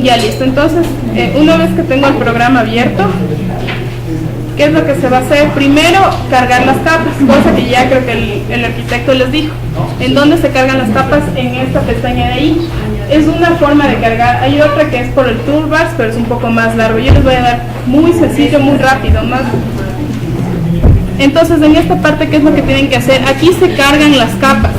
Ya listo, entonces una vez que tengo el programa abierto, ¿qué es lo que se va a hacer? Primero, cargar las capas, cosa que ya creo que el arquitecto les dijo. ¿En dónde se cargan las capas? En esta pestaña de ahí. Es una forma de cargar. Hay otra que es por el toolbars, pero es un poco más largo. Yo les voy a dar muy sencillo, muy rápido, más. Entonces, en esta parte, ¿qué es lo que tienen que hacer? Aquí se cargan las capas.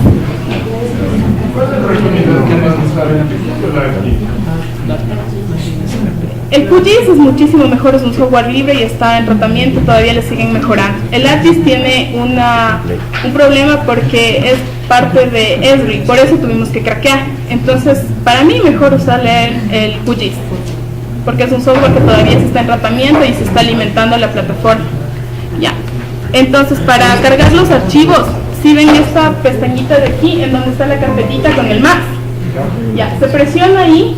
El QGIS es muchísimo mejor, es un software libre y está en tratamiento, todavía le siguen mejorando. El ArcGIS tiene un problema porque es parte de Esri, por eso tuvimos que craquear. Entonces, para mí mejor usar el QGIS, porque es un software que todavía se está en tratamiento y se está alimentando la plataforma. Ya. Entonces, para cargar los archivos, si ven esta pestañita de aquí, en donde está la carpetita con el más, ya, se presiona ahí.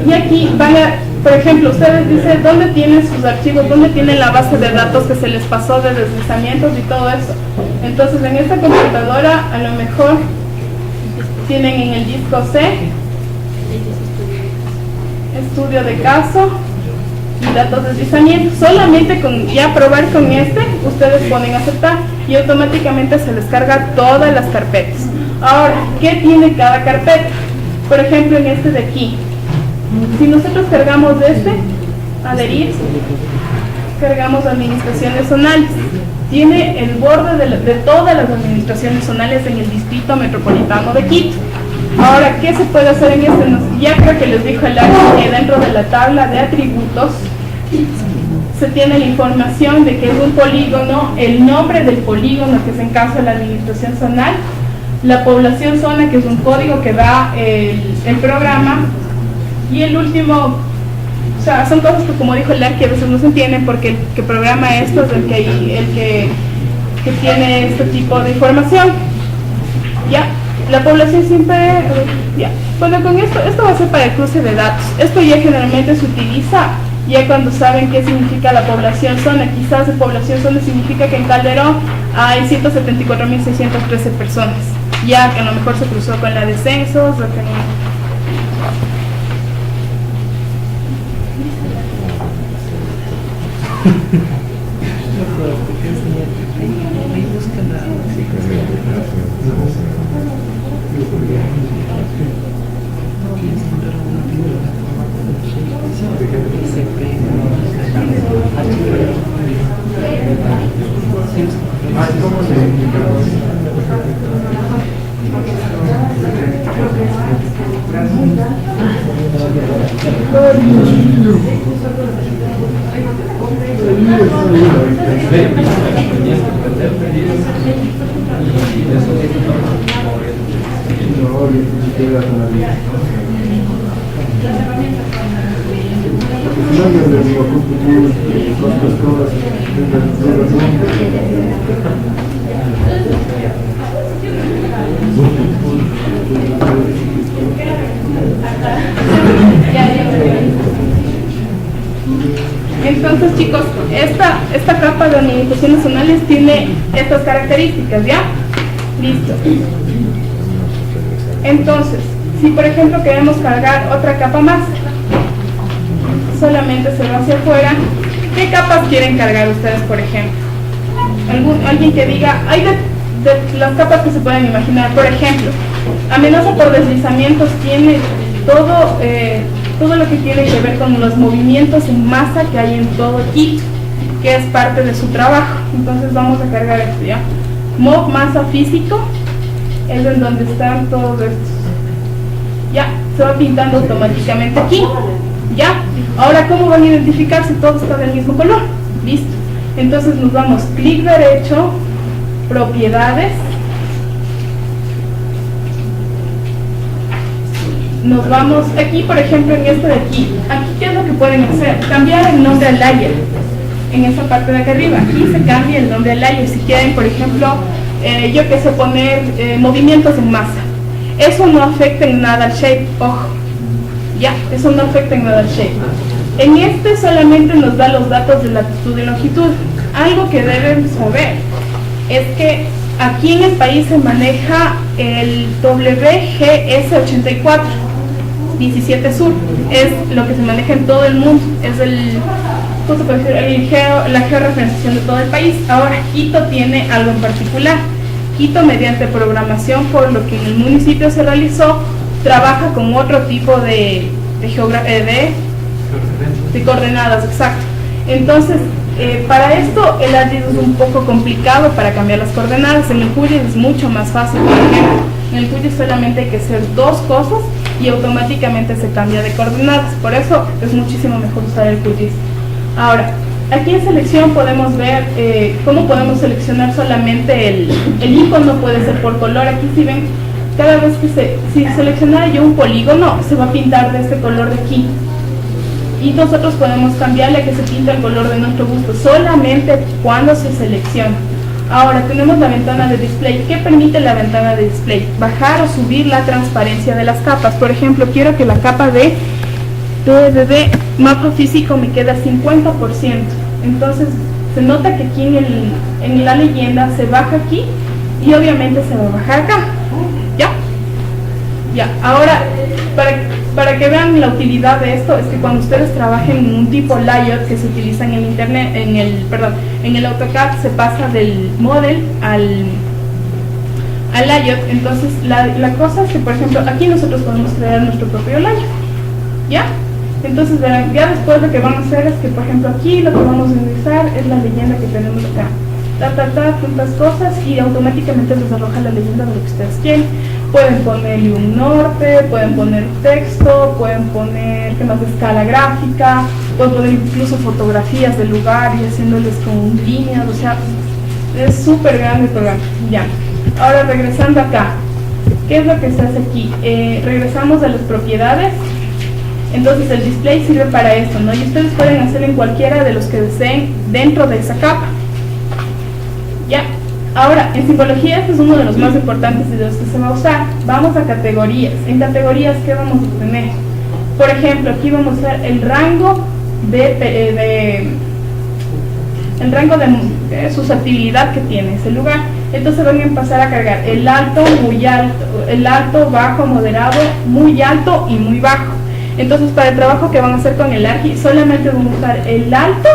Y aquí van a, por ejemplo, ustedes dicen dónde tienen sus archivos, dónde tienen la base de datos que se les pasó de deslizamientos y todo eso. Entonces, en esta computadora, a lo mejor tienen en el disco C, estudio de caso y datos de deslizamiento. Solamente con ya probar con este, ustedes ponen aceptar y automáticamente se les carga todas las carpetas. Ahora, ¿qué tiene cada carpeta? Por ejemplo, en este de aquí. Si nosotros cargamos este, adherir, cargamos administraciones zonales. Tiene el borde de todas las administraciones zonales en el distrito metropolitano de Quito. Ahora, ¿qué se puede hacer en este? Ya creo que les dijo el área que dentro de la tabla de atributos se tiene la información de que es un polígono, el nombre del polígono que es en caso de la administración zonal, la población zona, que es un código que da el programa. Y el último, o sea, son cosas que, como dijo el que a veces no se entienden porque el que programa esto es el que tiene este tipo de información. Ya, la población siempre, ya. Bueno, con esto va a ser para el cruce de datos. Esto ya generalmente se utiliza ya cuando saben qué significa la población zona. Quizás la población zona significa que en Calderón hay 174.613 personas. Ya que a lo mejor se cruzó con la de censos o que no. Entonces, chicos, esta capa de administraciones zonales tiene estas características, ¿ya? Listo. Entonces, si por ejemplo queremos cargar otra capa más, solamente se va hacia afuera. ¿Qué capas quieren cargar ustedes, por ejemplo? Alguien que diga, hay de las capas que se pueden imaginar. Por ejemplo, amenaza por deslizamientos tiene todo lo que tiene que ver con los movimientos en masa que hay en todo Quito, que es parte de su trabajo. Entonces vamos a cargar esto, ¿ya? Mob masa físico es en donde están todos estos. Ya, se va pintando automáticamente aquí. Ya, ahora ¿cómo van a identificar si todo está del mismo color? Listo. Entonces nos vamos, clic derecho, propiedades. Nos vamos aquí, por ejemplo, en este de aquí. Aquí, ¿qué es lo que pueden hacer? Cambiar el nombre al layer. En esta parte de acá arriba. Aquí se cambia el nombre al layer. Si quieren, por ejemplo, yo que sé, poner movimientos en masa. Eso no afecta en nada al shape, ojo. Ya, eso no afecta en nada al shape. En este solamente nos da los datos de latitud y longitud. Algo que deben saber es que aquí en el país se maneja el WGS84 17 Sur, es lo que se maneja en todo el mundo, es la georreferenciación de todo el país. Ahora, Quito tiene algo en particular. Quito, mediante programación, por lo que en el municipio se realizó, trabaja con otro tipo de coordenadas, exacto. Entonces, para esto el ARGIS es un poco complicado para cambiar las coordenadas. En el QGIS es mucho más fácil, por ejemplo. En el QGIS solamente hay que hacer dos cosas y automáticamente se cambia de coordenadas. Por eso es muchísimo mejor usar el QGIS. Ahora, aquí en selección podemos ver cómo podemos seleccionar solamente el icono, puede ser por color. Aquí si ven, cada vez que si seleccionara yo un polígono, se va a pintar de este color de aquí. Y nosotros podemos cambiarle a que se pinte el color de nuestro gusto, solamente cuando se selecciona. Ahora tenemos la ventana de display. ¿Qué permite la ventana de display? Bajar o subir la transparencia de las capas. Por ejemplo, quiero que la capa de mapa físico me quede al 50%. Entonces se nota que aquí en la leyenda se baja aquí y obviamente se va a bajar acá. ¿Ya? Ahora, para que vean la utilidad de esto, es que cuando ustedes trabajen en un tipo layout que se utiliza en el internet, en el AutoCAD, se pasa del model al layout. Entonces la cosa es que, por ejemplo, aquí nosotros podemos crear nuestro propio layout, ¿ya? Entonces verán, ya después lo que vamos a hacer es que, por ejemplo, aquí lo que vamos a utilizar es la leyenda que tenemos acá, tantas cosas, y automáticamente les arroja la leyenda de lo que ustedes quieren. Pueden ponerle un norte, pueden poner texto, pueden poner temas de escala gráfica, pueden poner incluso fotografías del lugar y haciéndoles con líneas. O sea, es súper grande el programa. Ya, ahora regresando acá, ¿qué es lo que se hace aquí? Regresamos a las propiedades. Entonces el display sirve para esto, ¿no? Y ustedes pueden hacer en cualquiera de los que deseen dentro de esa capa. Ya. Ahora, en simbología este es uno de los más importantes y de los que se va a usar. Vamos a categorías. En categorías, ¿qué vamos a tener? Por ejemplo, aquí vamos a ver el rango de susceptibilidad que tiene ese lugar. Entonces van a empezar a cargar el alto, muy alto, el alto, bajo, moderado, muy alto y muy bajo. Entonces, para el trabajo que van a hacer con el ARGIS, solamente vamos a usar el alto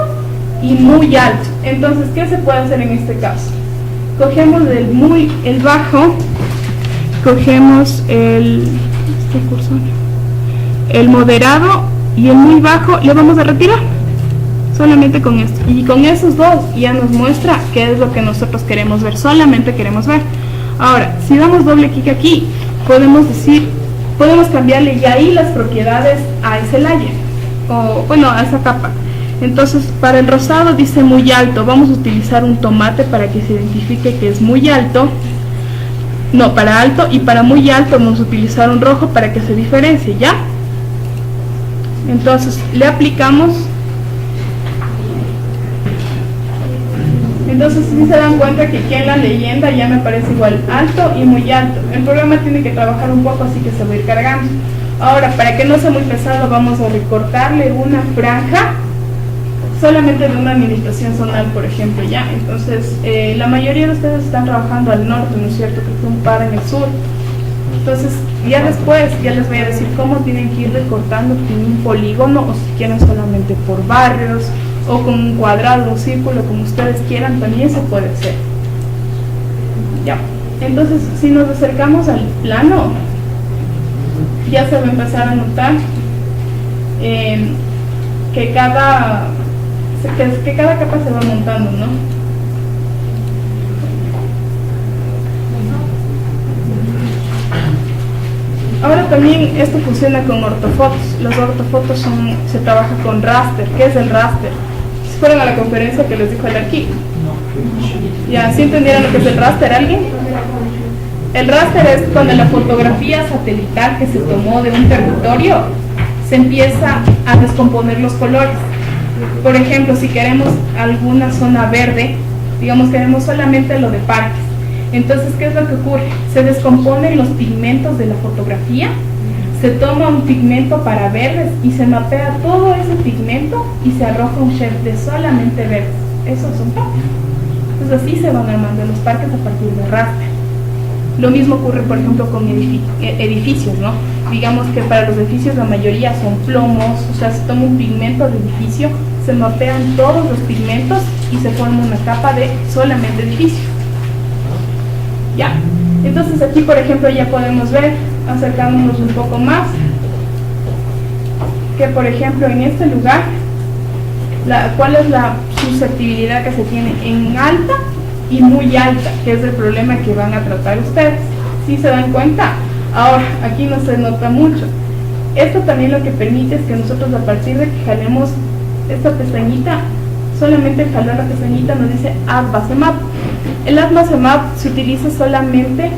y muy alto. Entonces, ¿qué se puede hacer en este caso? Cogemos el bajo, cogemos el moderado y el muy bajo, le vamos a retirar solamente con esto, y con esos dos ya nos muestra qué es lo que nosotros queremos ver, solamente queremos ver. Ahora, si damos doble clic aquí, podemos cambiarle ya ahí las propiedades a ese layer, o bueno, a esa capa. Entonces, para el rosado dice muy alto, vamos a utilizar un tomate para que se identifique que es muy alto. No, para alto, y para muy alto vamos a utilizar un rojo para que se diferencie, ¿ya? Entonces, le aplicamos. Entonces, si se dan cuenta que aquí en la leyenda ya me aparece igual alto y muy alto. El programa tiene que trabajar un poco, así que se va a ir cargando. Ahora, para que no sea muy pesado, vamos a recortarle una franja solamente de una administración zonal, por ejemplo, ya. Entonces, la mayoría de ustedes están trabajando al norte, ¿no es cierto? Que fue un par en el sur. Entonces, ya después, ya les voy a decir cómo tienen que ir recortando con un polígono, o si quieren solamente por barrios, o con un cuadrado, un círculo, como ustedes quieran, también se puede hacer. Ya. Entonces, si nos acercamos al plano, ya se va a empezar a notar que cada capa se va montando, ¿no? Ahora también esto funciona con ortofotos. Los ortofotos se trabaja con raster. ¿Qué es el raster? Si fueron a la conferencia que les dijo el aquí. ¿Ya? ¿Sí entendieron lo que es el raster alguien? El raster es cuando la fotografía satelital que se tomó de un territorio se empieza a descomponer los colores. Por ejemplo, si queremos alguna zona verde, digamos queremos solamente lo de parques, entonces ¿qué es lo que ocurre? Se descomponen los pigmentos de la fotografía, se toma un pigmento para verdes y se mapea todo ese pigmento y se arroja un shade de solamente verdes. Esos son parques. Entonces así se van armando los parques a partir de raster. Lo mismo ocurre, por ejemplo, con edificios, ¿no? Digamos que para los edificios la mayoría son plomos, o sea, se toma un pigmento de edificio, se mapean todos los pigmentos y se forma una capa de solamente edificio. ¿Ya? Entonces aquí, por ejemplo, ya podemos ver, acercándonos un poco más, que por ejemplo en este lugar, ¿cuál es la susceptibilidad que se tiene en alta y muy alta? Que es el problema que van a tratar ustedes. ¿Sí se dan cuenta? Ahora, aquí no se nota mucho. Esto también lo que permite es que nosotros, a partir de que jalemos esta pestañita, solamente jalar la pestañita nos dice Add Base Map. El Add Base Map se utiliza solamente,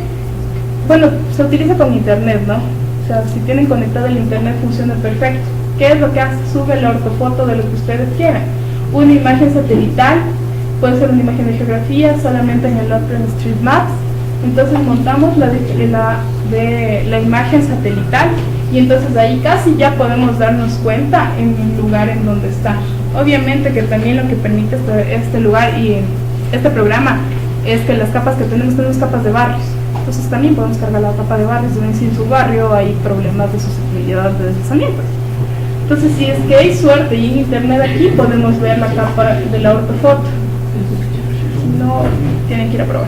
bueno, se utiliza con internet, ¿no? O sea, si tienen conectado el internet funciona perfecto. ¿Qué es lo que hace? Sube la ortofoto de lo que ustedes quieran. Una imagen satelital, puede ser una imagen de geografía, solamente en el OpenStreetMaps. Entonces montamos la imagen satelital y entonces ahí casi ya podemos darnos cuenta en el lugar en donde está. Obviamente que también lo que permite este lugar y este programa es que las capas que tenemos capas de barrios. Entonces también podemos cargar la capa de barrios, si en su barrio hay problemas de susceptibilidad de deslizamientos. Entonces, si es que hay suerte y en internet aquí podemos ver la capa de la ortofoto. Si no, tienen que ir a probar.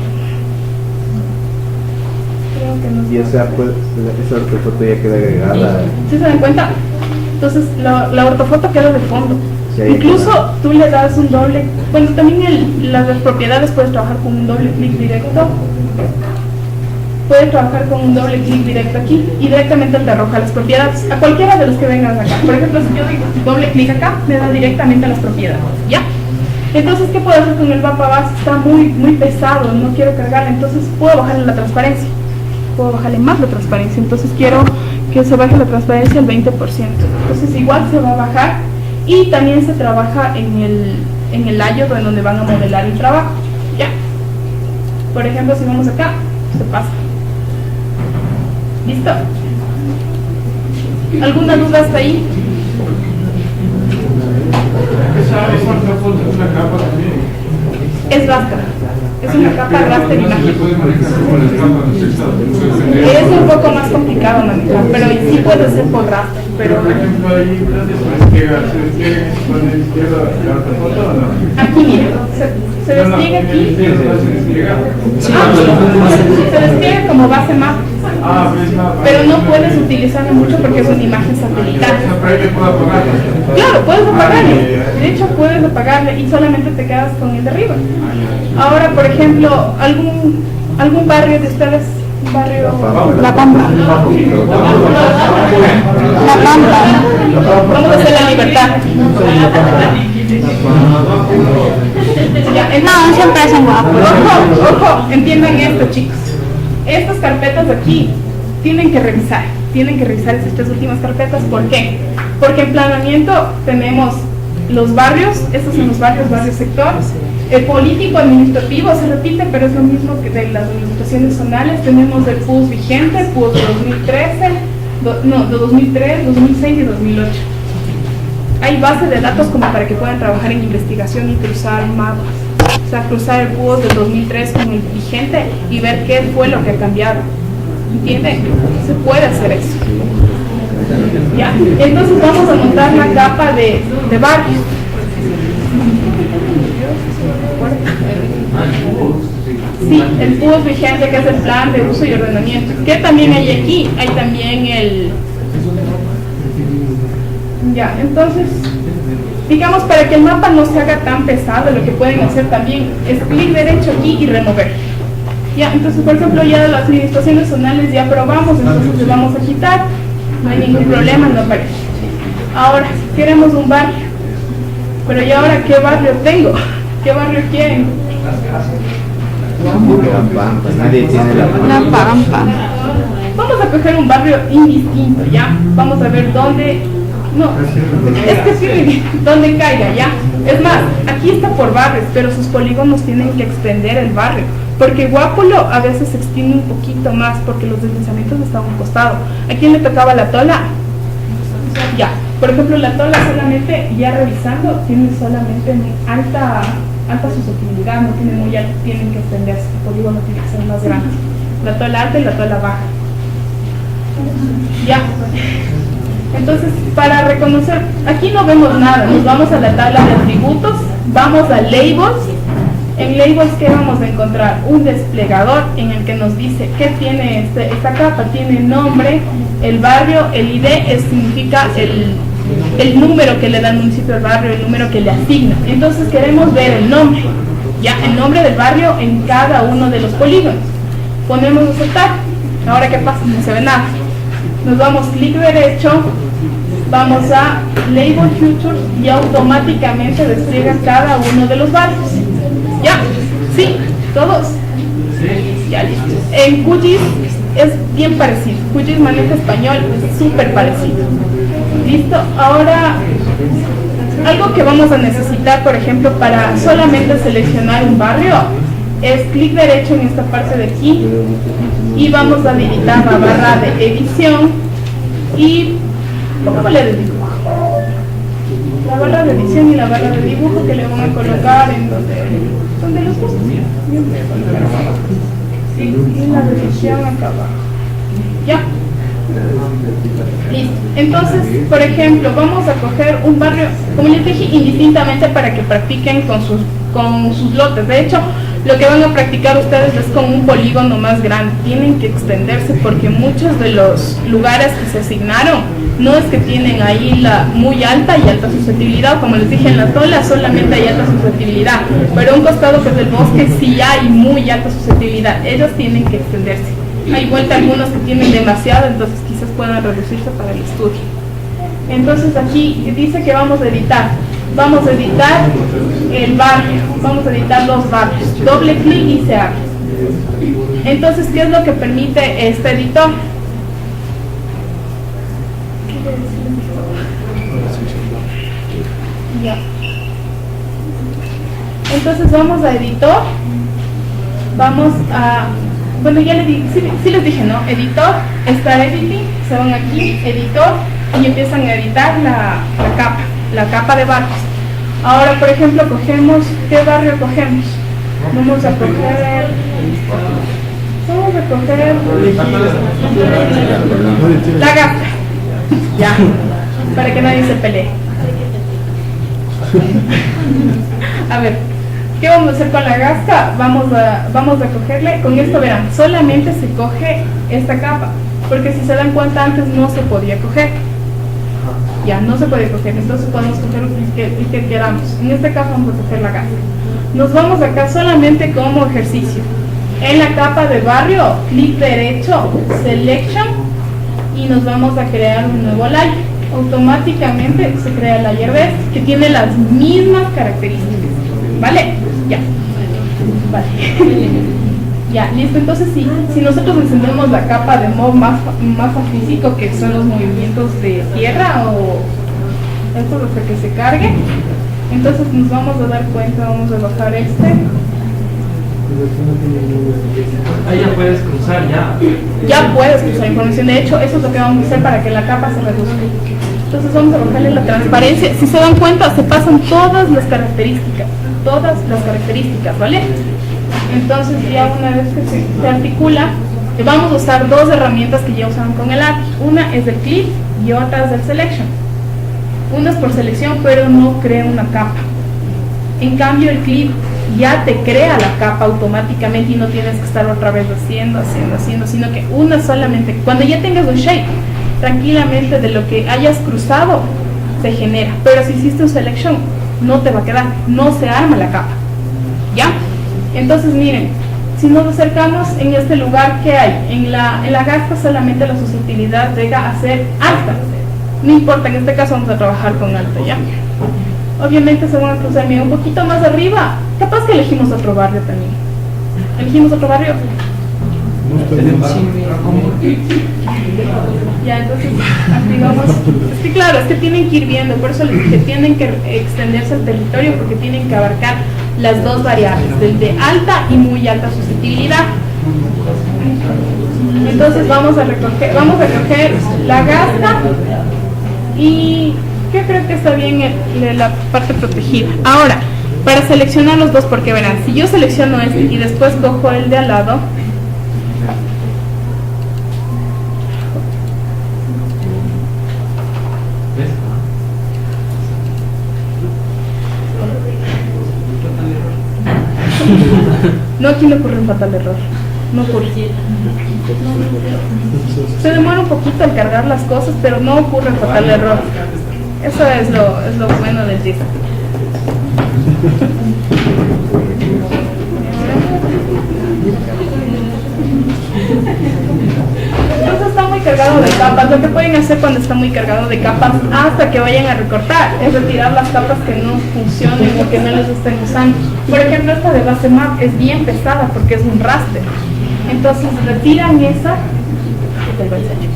Creo que no. Y esa ortofoto ya queda agregada. ¿Sí se dan cuenta? Entonces, la ortofoto queda de fondo. Sí, incluso tú le das un doble. Bueno, también las propiedades puedes trabajar con un doble clic directo. Puedes trabajar con un doble clic directo aquí y directamente te arroja las propiedades a cualquiera de los que vengan acá. Por ejemplo, si yo doy doble clic acá, me da directamente a las propiedades, ¿ya? Entonces, ¿qué puedo hacer con el mapa base? Está muy pesado, no quiero cargarle, entonces puedo bajarle la transparencia. Puedo bajarle más la transparencia, entonces quiero que se baje la transparencia al 20%. Entonces, igual se va a bajar y también se trabaja en el layout en donde van a modelar el trabajo, ¿ya? Por ejemplo, si vamos acá, se pasa. ¿Listo? ¿Alguna duda hasta ahí? Es raster. Es una capa raster imagen. Es un poco más complicado manejar, pero sí puede ser por raster. Pero aquí miren, se despliega aquí. Se despliega como base map. Pero no puedes utilizarlo mucho porque es una imagen satelital. Claro, puedes apagarlo. De hecho, puedes apagarle y solamente te quedas con el de arriba. Ahora, por ejemplo, algún barrio de ustedes, barrio La Pampa. La Pampa. Vamos a hacer la libertad. No, siempre es un guapo. Ojo, entiendan esto, chicos. Estas carpetas de aquí tienen que revisar esas tres últimas carpetas. ¿Por qué? Porque en planeamiento tenemos los barrios, estos son los barrios sector. El político administrativo se repite, pero es lo mismo que de las administraciones zonales. Tenemos el PUS vigente, PUS de 2013, de 2003, 2006 y 2008. Hay base de datos como para que puedan trabajar en investigación y cruzar mapas. O sea, cruzar el PUS del 2003 con el vigente y ver qué fue lo que ha cambiado. ¿Entienden? Se puede hacer eso. ¿Ya? Entonces vamos a montar la capa de barrios. Sí, el PUS vigente, que es el plan de uso y ordenamiento. ¿Qué también hay aquí? Hay también el... Ya, entonces... Digamos, para que el mapa no se haga tan pesado, lo que pueden hacer también es clic derecho aquí y remover. Ya, entonces, por ejemplo, ya las administraciones zonales ya probamos, entonces le vamos a quitar, no hay ningún problema, no aparece. Ahora, queremos un barrio, pero ¿y ahora qué barrio tengo? ¿Qué barrio quieren? La Pampa, nadie tiene La Pampa. Vamos a coger un barrio indistinto, ¿ya? Vamos a ver dónde... No, es que sí, donde caiga, ya. Es más, aquí está por barrios, pero sus polígonos tienen que extender el barrio, porque Guápulo a veces se extiende un poquito más, porque los deslizamientos están a un costado. ¿A quién le tocaba La Tola? Ya, por ejemplo, La Tola solamente, ya revisando, tiene solamente en alta alta susceptibilidad, no tienen muy alto, tienen que extenderse, el polígono tiene que ser más grande. La tola alta y la tola baja. Ya. Entonces, para reconocer, aquí no vemos nada, nos vamos a la tabla de atributos, vamos a labels. En labels, ¿qué vamos a encontrar? Un desplegador en el que nos dice qué tiene esta capa. Tiene nombre, el barrio, el ID significa el número que le da el municipio al barrio, el número que le asigna. Entonces queremos ver el nombre, ya, el nombre del barrio en cada uno de los polígonos. Ponemos aceptar. Ahora, ¿qué pasa? No se ve nada. Nos vamos clic derecho, vamos a Label Futures y automáticamente despliega cada uno de los barrios. ¿Ya? ¿Sí? ¿Todos? Ya, listo. En QGIS es bien parecido. QGIS maneja español, es súper parecido. ¿Listo? Ahora, algo que vamos a necesitar, por ejemplo, para solamente seleccionar un barrio, es clic derecho en esta parte de aquí y vamos a habilitar la barra de edición y pongámosle de dibujo. La barra de edición y la barra de dibujo que le van a colocar en donde los gusta. Sí, y la de edición acá abajo. ¿Ya? Listo. Entonces, por ejemplo, vamos a coger un barrio, como les dije, indistintamente para que practiquen con sus lotes. De hecho, lo que van a practicar ustedes es con un polígono más grande. Tienen que extenderse porque muchos de los lugares que se asignaron no es que tienen ahí la muy alta y alta susceptibilidad. Como les dije, en la tola solamente hay alta susceptibilidad, pero un costado que es el bosque sí hay muy alta susceptibilidad. Ellos tienen que extenderse. Hay vuelta algunos que tienen demasiado, entonces quizás puedan reducirse para el estudio. Entonces aquí dice que vamos a editar. Vamos a editar el barrio, vamos a editar los barrios. Doble clic y se abre. Entonces, ¿qué es lo que permite este editor? Ya. Entonces vamos a editor. Vamos a... Bueno, ya les dije, sí les dije, ¿no? Editor, Start Editing, se van aquí, editor, y empiezan a editar la capa de barrios. Ahora, por ejemplo, cogemos, ¿qué barrio cogemos? Vamos a coger la Gafra, ya, para que nadie se pelee. A ver, ¿qué vamos a hacer con la Gasca? Vamos a cogerle, con esto verán, solamente se coge esta capa, porque si se dan cuenta antes no se podía coger. Ya, no se puede coger, entonces podemos coger el que queramos. En este caso vamos a coger la Gasca. Nos vamos acá solamente como ejercicio. En la capa de barrio, clic derecho, Selection, y nos vamos a crear un nuevo layer. Automáticamente se crea el layer de este, que tiene las mismas características. ¿Vale? Ya. Vale. Ya, listo. Entonces, si nosotros encendemos la capa de mob más físico, que son los movimientos de tierra o esto es lo que se cargue, entonces nos vamos a dar cuenta, vamos a bajar este. Ahí ya puedes cruzar, Ya puedes cruzar información. De hecho, eso es lo que vamos a hacer para que la capa se reduzca. Entonces vamos a bajarle la transparencia. Si se dan cuenta, se pasan todas las características, ¿vale? Entonces ya una vez que se articula, vamos a usar dos herramientas que ya usaban con el API. Una es el clip y otra es el selection. Una es por selección, pero no crea una capa. En cambio, el clip ya te crea la capa automáticamente y no tienes que estar otra vez haciendo, sino que una solamente, cuando ya tengas un shape, tranquilamente de lo que hayas cruzado, se genera. Pero si hiciste un selection, no te va a quedar, no se arma la capa. ¿Ya? Entonces miren, si nos acercamos en este lugar, ¿qué hay? En la Gasca solamente la susceptibilidad llega a ser alta. No importa, en este caso vamos a trabajar con alta, ¿ya? Obviamente se van a cruzar un poquito más arriba. Capaz que elegimos otro barrio también. ¿Elegimos otro barrio? Ya, entonces activamos. Sí, claro, es que tienen que ir viendo, por eso les dije, tienen que extenderse el territorio porque tienen que abarcar las dos variables, del de alta y muy alta susceptibilidad. Entonces vamos a recoger la Gasca y yo creo que está bien la parte protegida. Ahora, para seleccionar los dos, porque verán, si yo selecciono este y después cojo el de al lado, ¿Ves? no, aquí no ocurre un fatal error, no ocurre. Se demora un poquito al cargar las cosas, pero no ocurre un fatal error. Eso es lo bueno del GIF. Entonces está muy cargado de capas. Lo que pueden hacer cuando está muy cargado de capas hasta que vayan a recortar es retirar las capas que no funcionen o que no les estén usando. Por ejemplo, esta de base map es bien pesada porque es un raster. Entonces retiran esa y te lo enseño.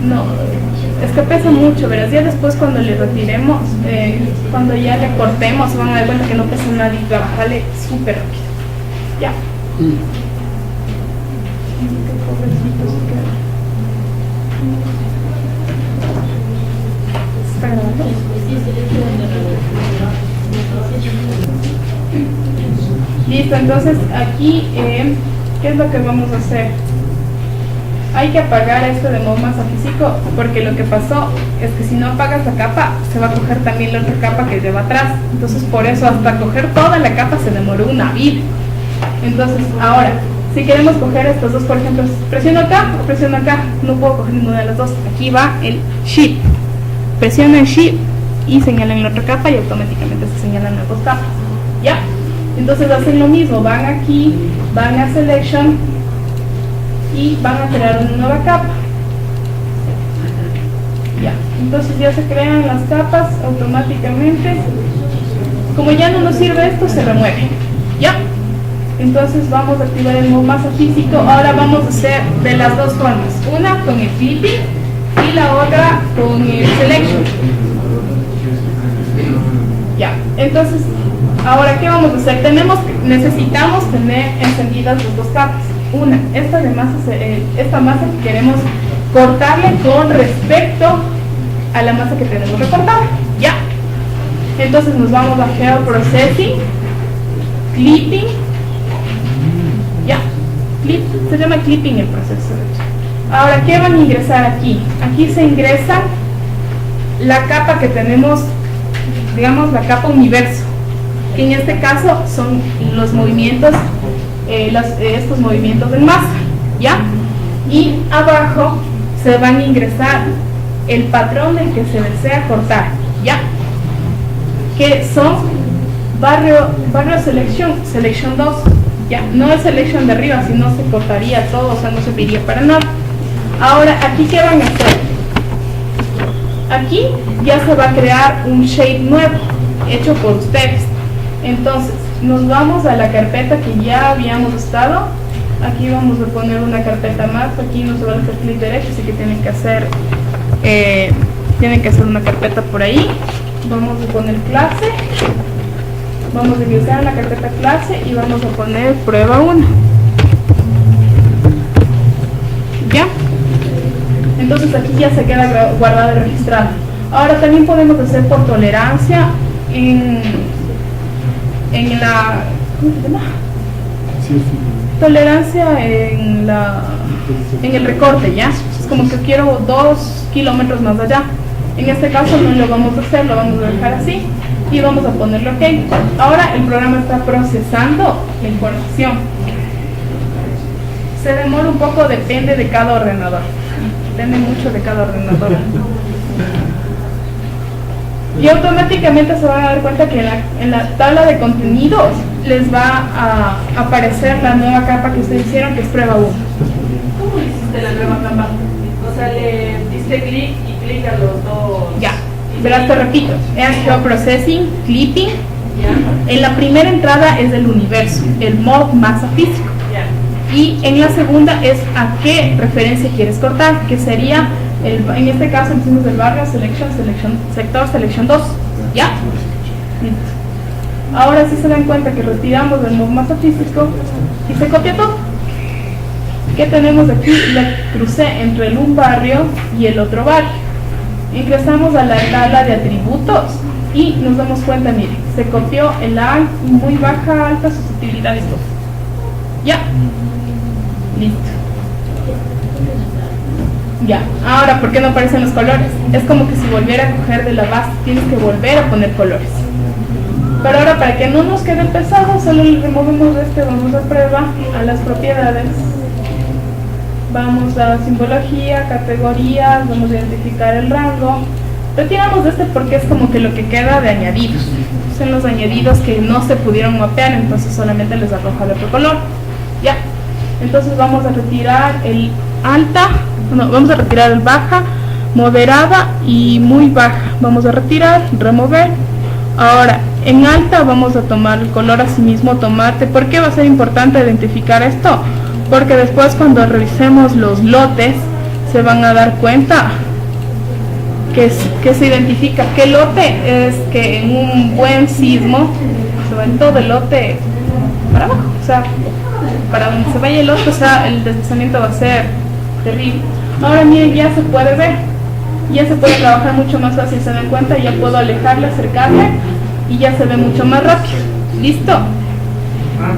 No, es que pesa mucho, verás. Ya después cuando le retiremos, cuando ya le cortemos, se van a dar cuenta que no pesa nada y trabajarle súper rápido. Ya. ¿Está grabando? Listo, entonces aquí, ¿qué es lo que vamos a hacer? Hay que apagar esto de modo masa físico, porque lo que pasó es que si no apagas la capa, se va a coger también la otra capa que lleva atrás. Entonces por eso hasta coger toda la capa se demoró una vida. Entonces ahora, si queremos coger estos dos, por ejemplo, presiono acá, no puedo coger ninguna de las dos. Aquí va el Shift. Presiono el Shift y señalan la otra capa y automáticamente se señalan las dos capas. ¿Ya? Entonces hacen lo mismo, van aquí, van a Selection y van a crear una nueva capa. Ya, entonces ya se crean las capas automáticamente. Como ya no nos sirve esto, se remueve. Ya, entonces vamos a activar el modo masa físico. Ahora vamos a hacer de las dos formas, una con el clipping y la otra con el selection. Ya, entonces ahora ¿qué vamos a hacer? Necesitamos tener encendidas las dos capas. Una, esta masa que queremos cortarle con respecto a la masa que tenemos recortada. Ya. Entonces nos vamos a Geo Processing, Clipping. Ya. Se llama Clipping el proceso. Ahora, ¿qué van a ingresar aquí? Aquí se ingresa la capa que tenemos, digamos la capa universo, que en este caso son los movimientos, estos movimientos de masa, ¿ya? Y abajo se van a ingresar el patrón del que se desea cortar, ¿ya? Que son barrio selection 2, ¿ya? No el selection de arriba, si no se cortaría todo, o sea, no serviría para nada. Ahora, ¿aquí qué van a hacer? Aquí ya se va a crear un shape nuevo, hecho por ustedes. Entonces, nos vamos a la carpeta que ya habíamos estado. Aquí vamos a poner una carpeta más. Aquí no se va a hacer clic derecho, así que tienen que hacer una carpeta por ahí. Vamos a poner clase. Vamos a ingresar en la carpeta clase y vamos a poner prueba 1. ¿Ya? Entonces aquí ya se queda guardado y registrado. Ahora también podemos hacer por tolerancia en la, ¿cómo se llama? Tolerancia en el recorte, ¿ya? Es como que quiero 2 kilómetros más allá. En este caso no lo vamos a hacer, lo vamos a dejar así y vamos a ponerle OK. Ahora el programa está procesando la información. Se demora un poco, depende de cada ordenador. Depende mucho de cada ordenador. Y automáticamente se van a dar cuenta que en la tabla de contenidos les va a aparecer la nueva capa que ustedes hicieron, que es prueba 1. ¿Cómo hiciste la nueva capa? O sea, le diste clic y clic a los dos. Ya, verás, te repito, es Geoprocessing, Clipping. Ya. En la primera entrada es del universo, el mod masa físico. Ya. Y en la segunda es a qué referencia quieres cortar, que sería, en este caso hicimos el barrio, sector, selection 2. ¿Ya? Ahora sí se dan cuenta que retiramos el mod masa físico y se copia todo. ¿Qué tenemos aquí? La crucé entre un barrio y el otro barrio. Ingresamos a la tabla de atributos y nos damos cuenta, miren, se copió el A, muy baja, alta susceptibilidad y todo. Ya, listo. Ya, ahora, ¿por qué no aparecen los colores? Es como que si volviera a coger de la base, tienes que volver a poner colores. Pero ahora, para que no nos quede pesado, solo le removemos vamos a prueba, a las propiedades. Vamos a simbología, categorías, vamos a identificar el rango. Retiramos porque es como que lo que queda de añadidos. Son los añadidos que no se pudieron mapear, entonces solamente les arroja el otro color. Ya, entonces vamos a retirar el alta, vamos a retirar el baja, moderada y muy baja. Vamos a retirar, remover. Ahora, en alta vamos a tomar el color asimismo tomate. ¿Por qué va a ser importante identificar esto? Porque después cuando revisemos los lotes se van a dar cuenta que se identifica qué lote es que en un buen sismo se va en todo el lote para abajo, o sea, para donde se vaya el lote, o sea, el deslizamiento va a ser terrible. Ahora miren, ya se puede ver, ya se puede trabajar mucho más fácil, se dan cuenta, ya puedo alejarle, acercarle y ya se ve mucho más rápido. ¿Listo?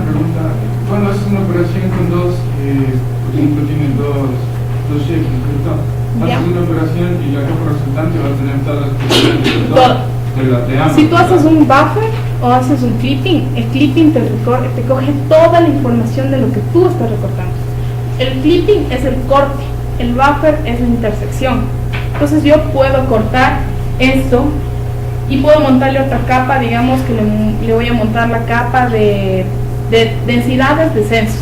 Pregunta, cuando haces una operación con dos, por ejemplo, tienes dos shapes, ¿cierto? Haces una operación y la capa resultante va a tener todas las posibilidades de los dos, de la de ambos. Si tú haces un buffer o haces un clipping, el clipping te coge toda la información de lo que tú estás recortando. El clipping es el corte, el buffer es la intersección. Entonces yo puedo cortar esto y puedo montarle otra capa, digamos que le voy a montar la capa de densidades de censos.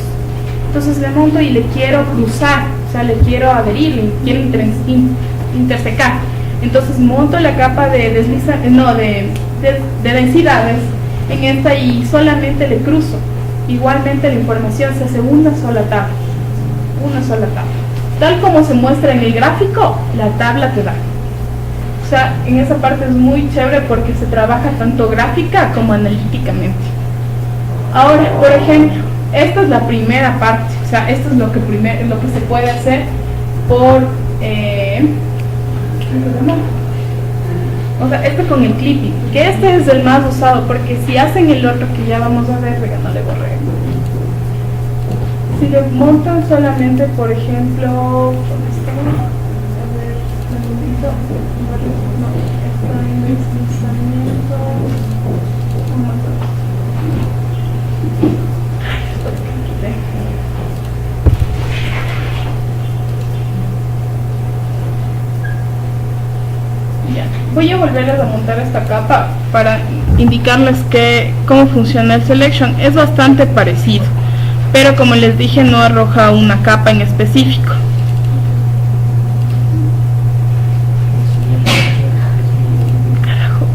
Entonces le monto y le quiero cruzar, o sea, le quiero adherir, le quiero intersecar. Entonces monto la capa de densidades en esta y solamente le cruzo. Igualmente la información se hace una sola tabla. Tal como se muestra en el gráfico, la tabla te da. O sea, en esa parte es muy chévere porque se trabaja tanto gráfica como analíticamente. Ahora, por ejemplo, esta es la primera parte, o sea, esto es lo que se puede hacer por o sea, esto con el clipping, que este es el más usado, porque si hacen el otro que ya vamos a ver, ya no le borré. Si le montan solamente, por ejemplo, ¿dónde está? A ver, no, está en deslizamiento. Voy a volverles a montar esta capa para indicarles cómo funciona el selection. Es bastante parecido, pero como les dije, no arroja una capa en específico. Carajo.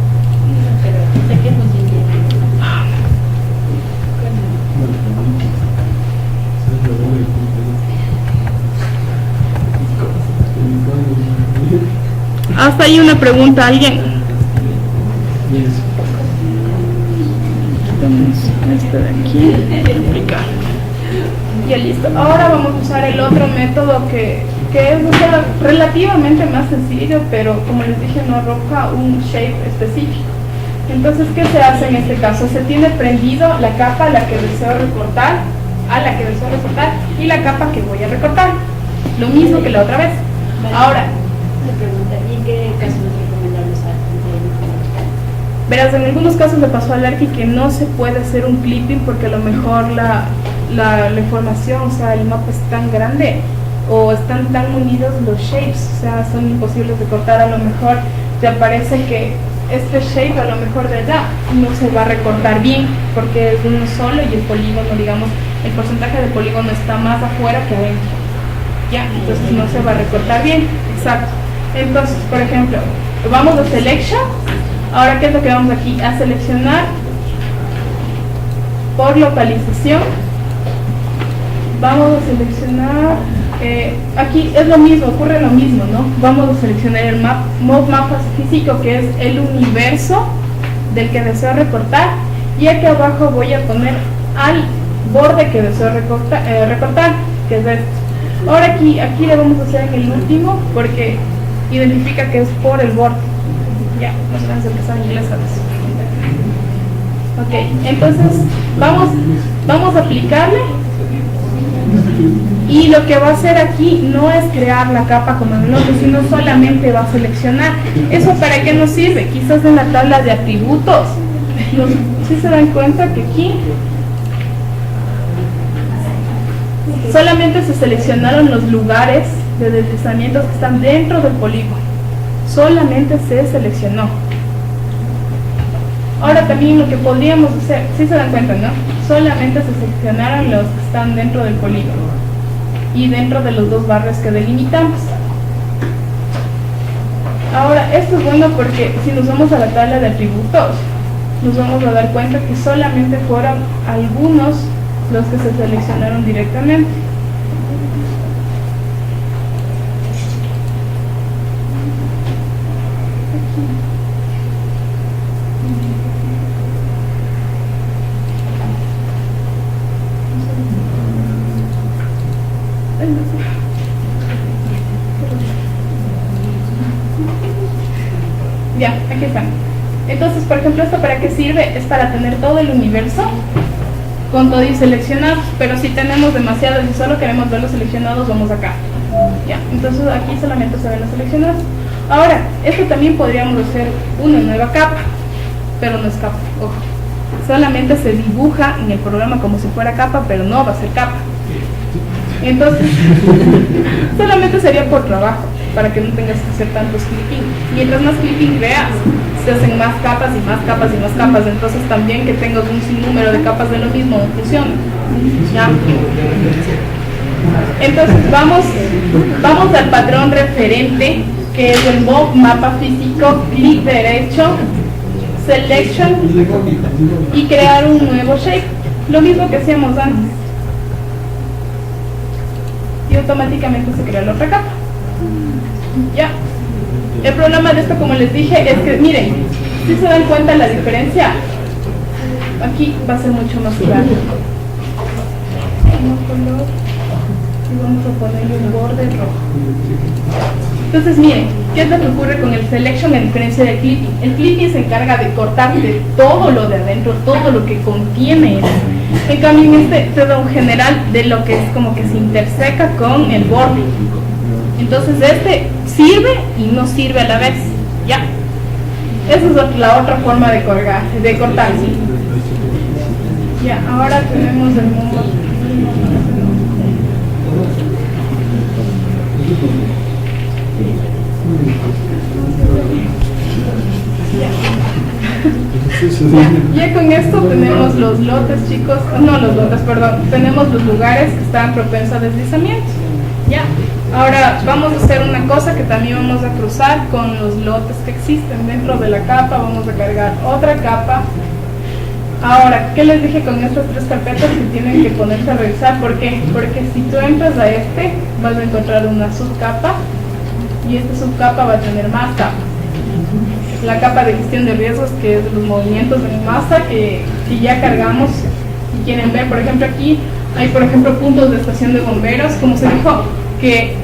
Hasta ahí una pregunta, ¿alguien? Este de aquí, aplicar. Ya listo. Ahora vamos a usar el otro método que es relativamente más sencillo, pero como les dije, no arroja un shape específico. Entonces, ¿qué se hace en este caso? Se tiene prendido la capa a la que deseo recortar, y la capa que voy a recortar. Lo mismo que la otra vez. Ahora, ¿y en qué casos es recomendable usar? Verás, en algunos casos le pasó al Arqui que no se puede hacer un clipping porque a lo mejor la información, o sea, el mapa es tan grande o están tan unidos los shapes, o sea, son imposibles de cortar. A lo mejor te aparece que este shape a lo mejor de allá no se va a recortar bien porque es uno solo y el polígono, digamos, el porcentaje de polígono está más afuera que adentro. Ya, entonces no se va a recortar bien. Exacto. Entonces, por ejemplo, vamos a selection. Ahora, ¿qué es lo que vamos aquí? A seleccionar por localización. Vamos a seleccionar, aquí es lo mismo, ocurre lo mismo, ¿no? Vamos a seleccionar el mapa físico, que es el universo del que deseo recortar, y aquí abajo voy a poner al borde que deseo recortar, que es este. Ahora aquí le vamos a hacer en el último, porque identifica que es por el borde. Ya, no se van a empezar en inglés a veces. Ok, entonces vamos a aplicarle. Y lo que va a hacer aquí no es crear la capa como en el otro, sino solamente va a seleccionar. ¿Eso para qué nos sirve? Quizás en la tabla de atributos. ¿Sí se dan cuenta que aquí solamente se seleccionaron los lugares de deslizamientos que están dentro del polígono? Solamente se seleccionó. Ahora también lo que podríamos hacer, ¿sí se dan cuenta, no? Solamente se seleccionaron los que están dentro del polígono y dentro de los dos barrios que delimitamos. Ahora, esto es bueno porque si nos vamos a la tabla de atributos, nos vamos a dar cuenta que solamente fueron algunos los que se seleccionaron directamente. Ya, aquí están. Entonces, por ejemplo, ¿esto para qué sirve? Es para tener todo el universo con todo y seleccionados, pero si tenemos demasiados y solo queremos ver los seleccionados, vamos acá. Ya, entonces aquí solamente se ven los seleccionados. Ahora, esto también podríamos hacer una nueva capa, pero no es capa, ojo. Solamente se dibuja en el programa como si fuera capa, pero no va a ser capa. Entonces, solamente sería por trabajo, para que no tengas que hacer tantos clipping. Mientras más clipping creas, se hacen más capas y más capas y más capas. Entonces también que tengas un sinnúmero de capas de lo mismo no funciona. ¿Ya? Entonces vamos al patrón referente, que es el mapa físico, clic derecho, selection y crear un nuevo shape. Lo mismo que hacíamos antes. Y automáticamente se crea la otra capa. Ya. El problema de esto, como les dije, es que miren, si se dan cuenta la diferencia, aquí va a ser mucho más claro. Color, y vamos a ponerle un borde rojo. Entonces miren, ¿qué es lo que ocurre con el selection a diferencia del clipping? El clipping se encarga de cortar de todo lo de adentro, todo lo que contiene eso. En cambio en este te da un general de lo que es como que se interseca con el borde. Entonces este sirve y no sirve a la vez. Ya. Esa es la otra forma de cortar, ¿sí? Ya, ahora tenemos el mundo. Ya con esto tenemos los lotes, chicos, no los lotes, perdón, tenemos los lugares que están propensos a deslizamiento. Ya, ahora vamos a hacer una cosa que también vamos a cruzar con los lotes que existen dentro de la capa. Vamos a cargar otra capa. Ahora, ¿qué les dije con estas tres carpetas que tienen que ponerse a revisar? ¿Por qué? Porque si tú entras a este, vas a encontrar una subcapa y esta subcapa va a tener más capas. La capa de gestión de riesgos, que es de los movimientos en masa que ya cargamos. Si quieren ver, por ejemplo, aquí hay, por ejemplo, puntos de estación de bomberos, como se dijo, que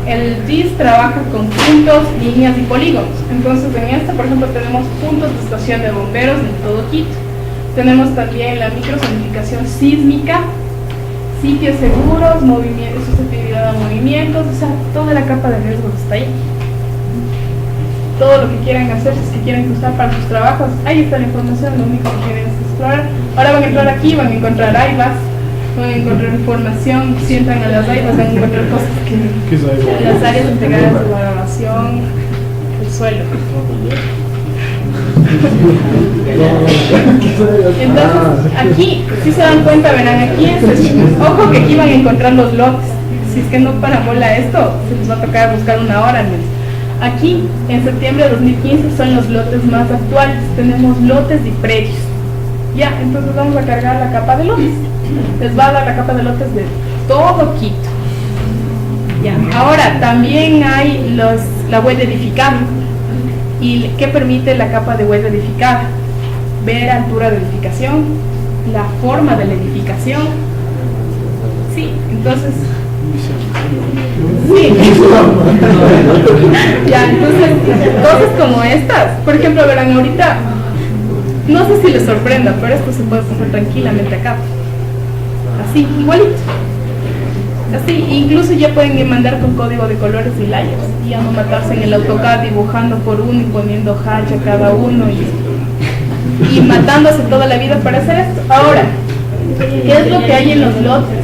el DIS trabaja con puntos, líneas y polígonos. Entonces, en esta, por ejemplo, tenemos puntos de estación de bomberos en todo Quito. Tenemos también la microsonificación sísmica, sitios seguros, movimientos, susceptibilidad a movimientos, o sea, toda la capa de riesgos está ahí. Todo lo que quieran hacer, si es que quieren usar para sus trabajos, ahí está la información, lo único que quieren es explorar. Ahora van a entrar aquí, van a encontrar AIVAs, van a encontrar información, si entran a las AIVAs van a encontrar cosas que las áreas integradas de valoración, el suelo. Entonces, aquí, si se dan cuenta, verán aquí, ojo que aquí van a encontrar los lotes. Si es que no parabola esto, se les va a tocar buscar una hora al menos. Aquí, en septiembre de 2015, son los lotes más actuales. Tenemos lotes y predios. Ya, entonces vamos a cargar la capa de lotes. Les va a dar la capa de lotes de todo Quito. Ya, ahora también hay la huella edificada. ¿Y qué permite la capa de huella edificada? Ver altura de edificación, la forma de la edificación. Sí, entonces Sí. Ya, entonces, cosas como estas. Por ejemplo, verán ahorita, no sé si les sorprenda, pero esto se puede poner tranquilamente acá. Así, igualito. Así, incluso ya pueden mandar con código de colores y layers. Y ya no matarse en el AutoCAD dibujando por uno y poniendo hash a cada uno y matándose toda la vida para hacer esto. Ahora, ¿qué es lo que hay en los lotes?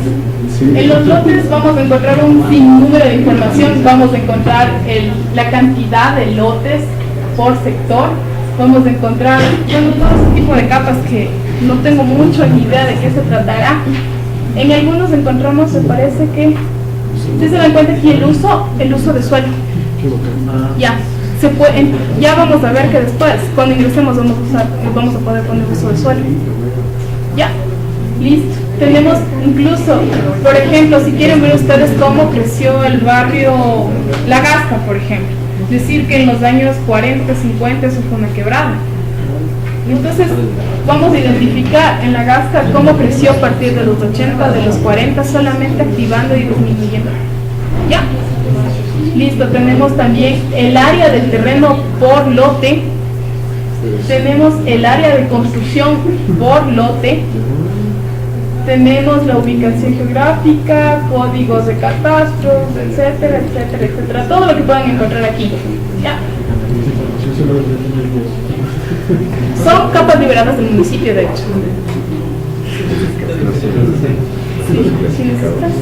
En los lotes vamos a encontrar un sinnúmero de información, vamos a encontrar la cantidad de lotes por sector, vamos a encontrar, bueno, todo ese tipo de capas que no tengo mucha idea de qué se tratará. En algunos encontramos, me parece que, si se dan cuenta aquí el uso de suelo. Ya vamos a ver que después, cuando ingresemos, vamos a poder poner uso de suelo. Ya, listo. Tenemos incluso, por ejemplo, si quieren ver ustedes cómo creció el barrio La Gasca, por ejemplo. Decir que en los años 40, 50 eso fue una quebrada. Entonces, vamos a identificar en La Gasca cómo creció a partir de los 80, de los 40, solamente activando y disminuyendo. Ya. Listo, tenemos también el área del terreno por lote. Tenemos el área de construcción por lote. Tenemos la ubicación geográfica, códigos de catastros, etcétera, etcétera, etcétera. Todo lo que puedan encontrar aquí. ¿Ya? Son capas liberadas del municipio, de hecho. ¿Sí necesitas?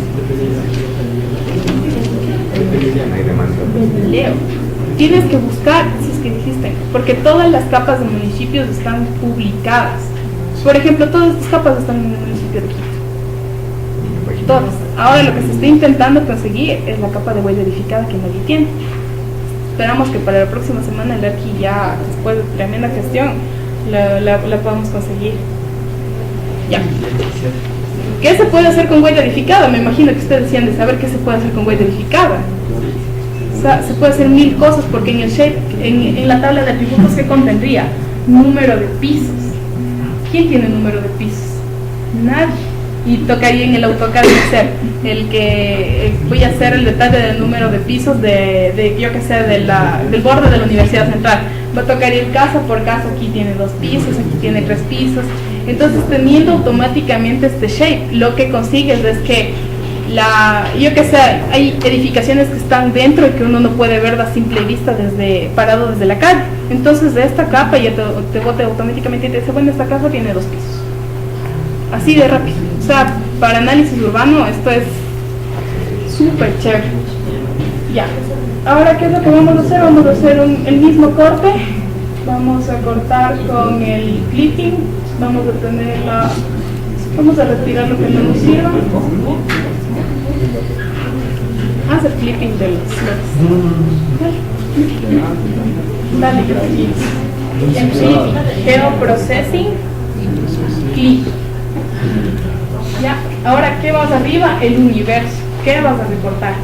Leo. Tienes que buscar si es que existen, porque todas las capas de municipios están publicadas. Por ejemplo, todas estas capas están en el municipio de Quito. Todas. Ahora lo que se está intentando conseguir es la capa de huella edificada que nadie tiene. Esperamos que para la próxima semana el ARQI ya, después de tremenda gestión, la podamos conseguir. Ya. ¿Qué se puede hacer con huella edificada? Me imagino que ustedes decían de saber qué se puede hacer con huella edificada. O sea, se puede hacer mil cosas, porque en el shape, en la tabla de atributos, ¿qué contendría? Número de pisos. ¿Quién tiene número de pisos? Nadie. Y tocaría en el AutoCAD hacer voy a hacer el detalle del número de pisos yo que sé, del borde de la Universidad Central. Va a tocar ir casa por casa, aquí tiene 2 pisos, aquí tiene 3 pisos. Entonces, teniendo automáticamente este shape, lo que consigues es que yo que sé, hay edificaciones que están dentro y que uno no puede ver a simple vista parado desde la calle. Entonces, de esta capa ya te bota automáticamente y te dice, bueno, esta casa tiene 2 pisos. Así de rápido. O sea, para análisis urbano esto es súper chévere. Ya. Ahora, ¿qué es lo que vamos a hacer? Vamos a hacer el mismo corte. Vamos a cortar con el clipping. Vamos a retirar lo que no nos sirva. Haz el clipping de los slots. Dale, que te en clip, geoprocessing, clip. Ya, ahora, ¿qué vas arriba? El universo. ¿Qué vas a recortar?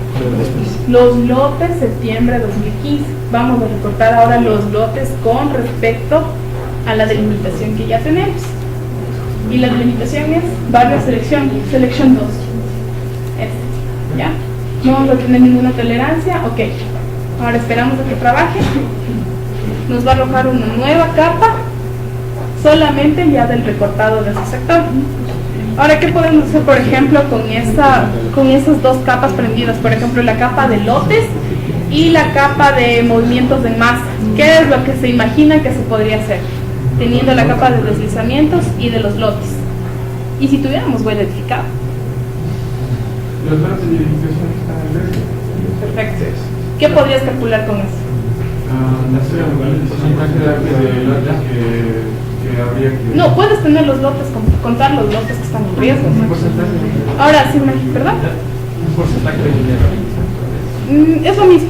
Los lotes septiembre de 2015. Vamos a recortar ahora los lotes con respecto a la delimitación que ya tenemos. Y la delimitación es barrio selección 2. ¿Ya? No vamos a tener ninguna tolerancia. Ok. Ahora esperamos a que trabaje. Nos va a arrojar una nueva capa solamente ya del recortado de ese sector. Ahora, ¿qué podemos hacer, por ejemplo, con esas 2 capas prendidas? Por ejemplo, la capa de lotes y la capa de movimientos en masa. ¿Qué es lo que se imagina que se podría hacer? Teniendo la capa de deslizamientos y de los lotes. ¿Y si tuviéramos huella edificada? Los lotes de edificación están en verde. Perfecto. ¿Qué podrías calcular con eso? No sé, un porcentaje de lotes que habría que... No, puedes tener los lotes, contar los lotes que están en riesgo. Un porcentaje. Ahora, sí, ¿perdón? Un porcentaje de dinero. Es lo mismo.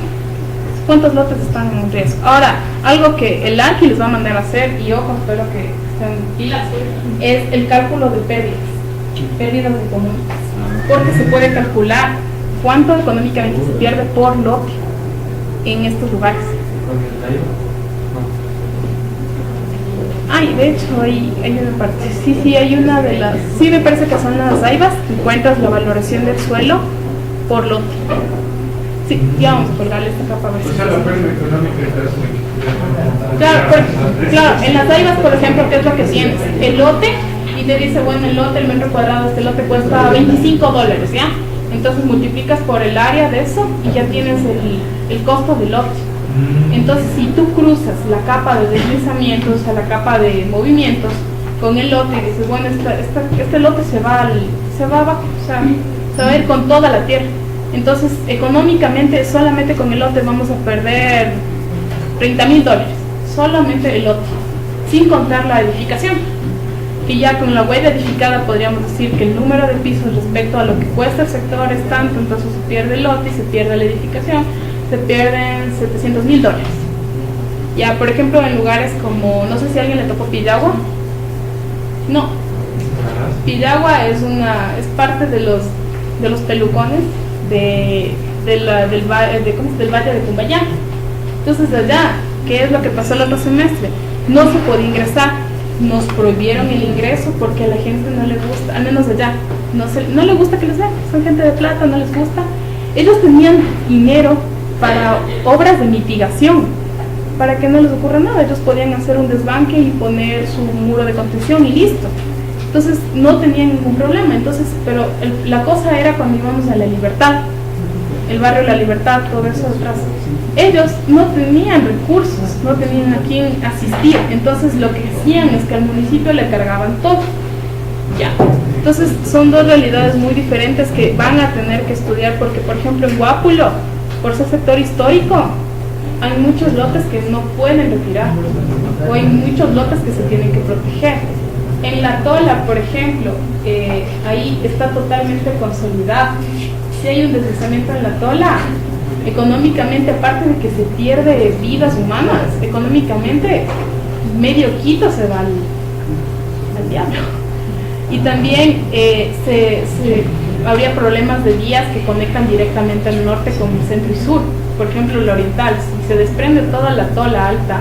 ¿Cuántos lotes están en riesgo? Ahora, algo que el ARQI les va a mandar a hacer, y ojo, espero que estén pilas, es el cálculo de pérdidas económicas. Porque se puede calcular cuánto económicamente se pierde por lote en estos lugares. Ay, de hecho, hay una parte. Sí, hay una de las... Sí, me parece que son las AIVAs. Encuentras la valoración del suelo por lote. Sí, ya vamos a colgarle esta capa a ver si O sea, la pérdida económica está claro, en las daivas, por ejemplo, ¿qué es lo que tienes? El lote, y te dice, bueno, el lote, el metro cuadrado de este lote cuesta $25, ¿ya? Entonces multiplicas por el área de eso y ya tienes el costo del lote. Entonces, si tú cruzas la capa de deslizamientos, o sea, la capa de movimientos, con el lote y dices, bueno, este lote se va abajo, o sea, se va a ir con toda la tierra. Entonces, económicamente, solamente con el lote vamos a perder $30,000, solamente el lote, sin contar la edificación. Y ya con la huella edificada podríamos decir que el número de pisos respecto a lo que cuesta el sector es tanto, entonces se pierde el lote y se pierde la edificación, se pierden $700,000. Ya, por ejemplo, en lugares como, no sé si a alguien le tocó Pillagua. No, Pillagua es parte de los pelucones del Valle de Cumbayá. Entonces allá, ¿qué es lo que pasó el otro semestre? No se podía ingresar, nos prohibieron el ingreso porque a la gente no le gusta, al menos allá, no le gusta que les vean, son gente de plata, no les gusta. Ellos tenían dinero para obras de mitigación, para que no les ocurra nada. Ellos podían hacer un desbanque y poner su muro de contención y listo. Entonces no tenían ningún problema. Entonces, pero la cosa era cuando íbamos a La Libertad, el barrio La Libertad, todo eso atrás. Ellos no tenían recursos, no tenían a quién asistir. Entonces lo que hacían es que al municipio le cargaban todo. Ya. Entonces son dos realidades muy diferentes que van a tener que estudiar, porque por ejemplo en Guápulo, por ser sector histórico, hay muchos lotes que no pueden retirar, o hay muchos lotes que se tienen que proteger. En La Tola, por ejemplo, ahí está totalmente consolidado. Si hay un deslizamiento en La Tola, económicamente, aparte de que se pierde vidas humanas, económicamente medio Quito se va al diablo. Y también habría problemas de vías que conectan directamente al norte con el centro y sur. Por ejemplo, el oriental, si se desprende toda La Tola alta,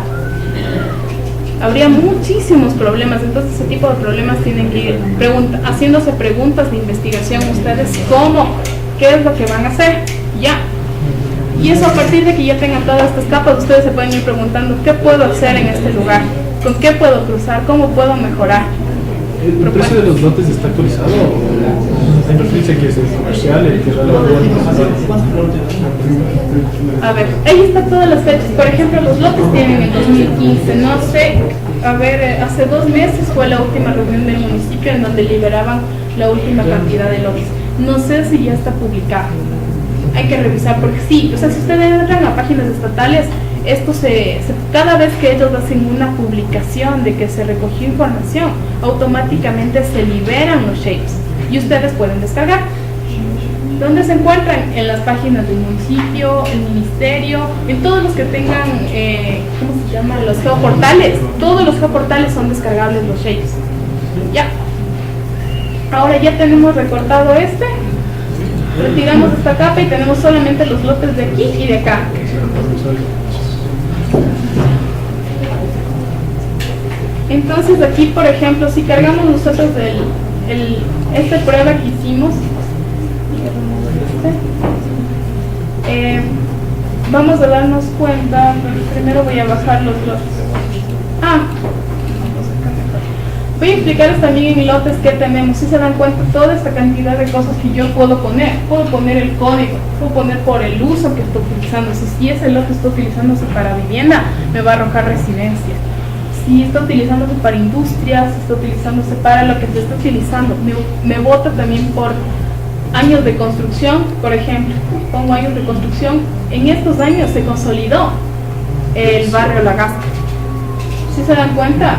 habría muchísimos problemas. Entonces ese tipo de problemas tienen que ir haciéndose preguntas de investigación ustedes, qué es lo que van a hacer, ya. Y eso, a partir de que ya tengan todas estas capas, ustedes se pueden ir preguntando, ¿qué puedo hacer en este lugar? ¿Con qué puedo cruzar? ¿Cómo puedo mejorar? ¿El precio de los lotes está actualizado? Hay noticia que es el comercial, el que A ver, ahí están todas las fechas. Por ejemplo, los lotes tienen en 2015, no sé, a ver, hace 2 meses fue la última reunión del municipio en donde liberaban la última cantidad de lotes. No sé si ya está publicado. Hay que revisar, porque sí, o sea, si ustedes entran a páginas estatales, esto cada vez que ellos hacen una publicación de que se recogió información, automáticamente se liberan los shapes y ustedes pueden descargar. ¿Dónde se encuentran? En las páginas del municipio, el ministerio, en todos los que tengan, ¿cómo se llaman? Los geoportales. Todos los geoportales son descargables los shapes. Ya. Ahora ya tenemos recortado retiramos esta capa y tenemos solamente los lotes de aquí y de acá. Entonces aquí, por ejemplo, si cargamos nosotros esta prueba que hicimos, vamos a darnos cuenta. Primero voy a bajar los lotes. Voy a explicarles también en lotes que tenemos. Si se dan cuenta, toda esta cantidad de cosas que yo puedo poner el código, puedo poner por el uso que está utilizándose. Si ese lote está utilizándose para vivienda, me va a arrojar residencia. Si está utilizándose para industrias, si está utilizándose para lo que se está utilizando, me vota también por años de construcción. Por ejemplo, pongo años de construcción. En estos años se consolidó el barrio La Gasca. Si se dan cuenta,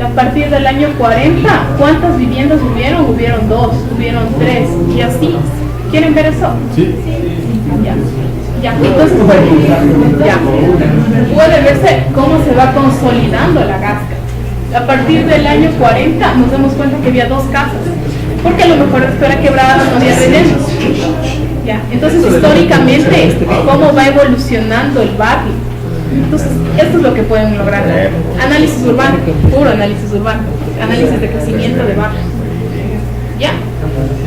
a partir del año 40, ¿cuántas viviendas hubieron? Hubieron 2, hubieron 3, y así. ¿Quieren ver eso? Sí. Ya, entonces, ya. Puede verse cómo se va consolidando La Gasca. A partir del año 40 nos damos cuenta que había 2 casas, porque a lo mejor después era quebrada, no había rellenos. Ya, entonces históricamente, cómo va evolucionando el barrio. Entonces, esto es lo que pueden lograr. Análisis urbano, puro análisis urbano, análisis de crecimiento de barrio. ¿Ya?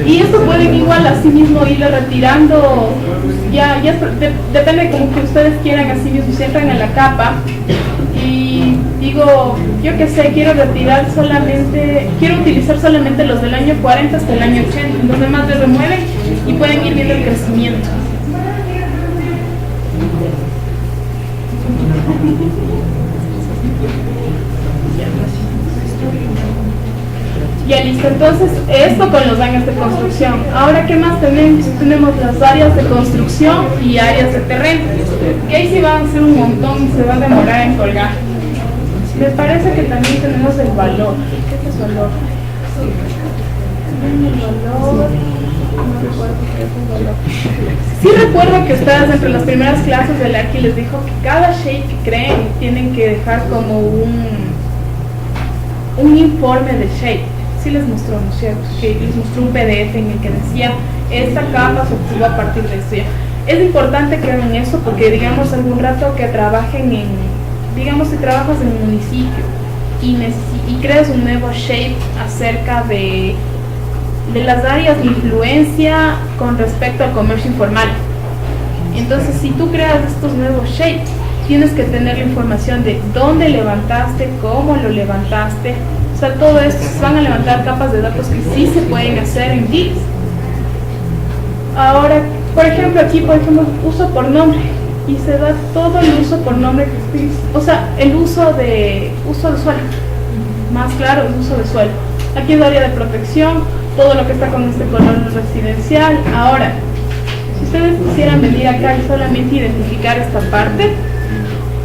Y esto pueden igual así mismo irle retirando, depende como que ustedes quieran así mismo, si entran en la capa y digo, yo que sé, quiero utilizar solamente los del año 40 hasta el año 80, los demás les remueven y pueden ir viendo el crecimiento. Ya listo, entonces esto con los daños de construcción. Ahora, ¿qué más tenemos? Tenemos las áreas de construcción y áreas de terreno, que ahí sí van a ser un montón y se va a demorar en colgar. Me parece que también tenemos el valor. ¿Qué es el valor? Sí recuerdo que ustedes entre las primeras clases del Arqui les dijo que cada shape que creen tienen que dejar como un informe de shape. Sí les mostró, ¿no es cierto? Que les mostró un PDF en el que decía esta capa se obtuvo a partir de esto. Es importante que hagan eso porque digamos algún rato que trabajen digamos si trabajas en un municipio y creas un nuevo shape acerca de las áreas de influencia con respecto al comercio informal. Entonces, si tú creas estos nuevos shapes, tienes que tener la información de dónde levantaste, cómo lo levantaste. O sea, todo esto se van a levantar capas de datos que sí se pueden hacer en GIS. Ahora, por ejemplo, aquí, uso por nombre. Y se da todo el uso por nombre que existe. O sea, el uso de suelo. Más claro, el uso de suelo. Aquí es área de protección, todo lo que está con este color residencial. Ahora, si ustedes quisieran venir acá y solamente identificar esta parte,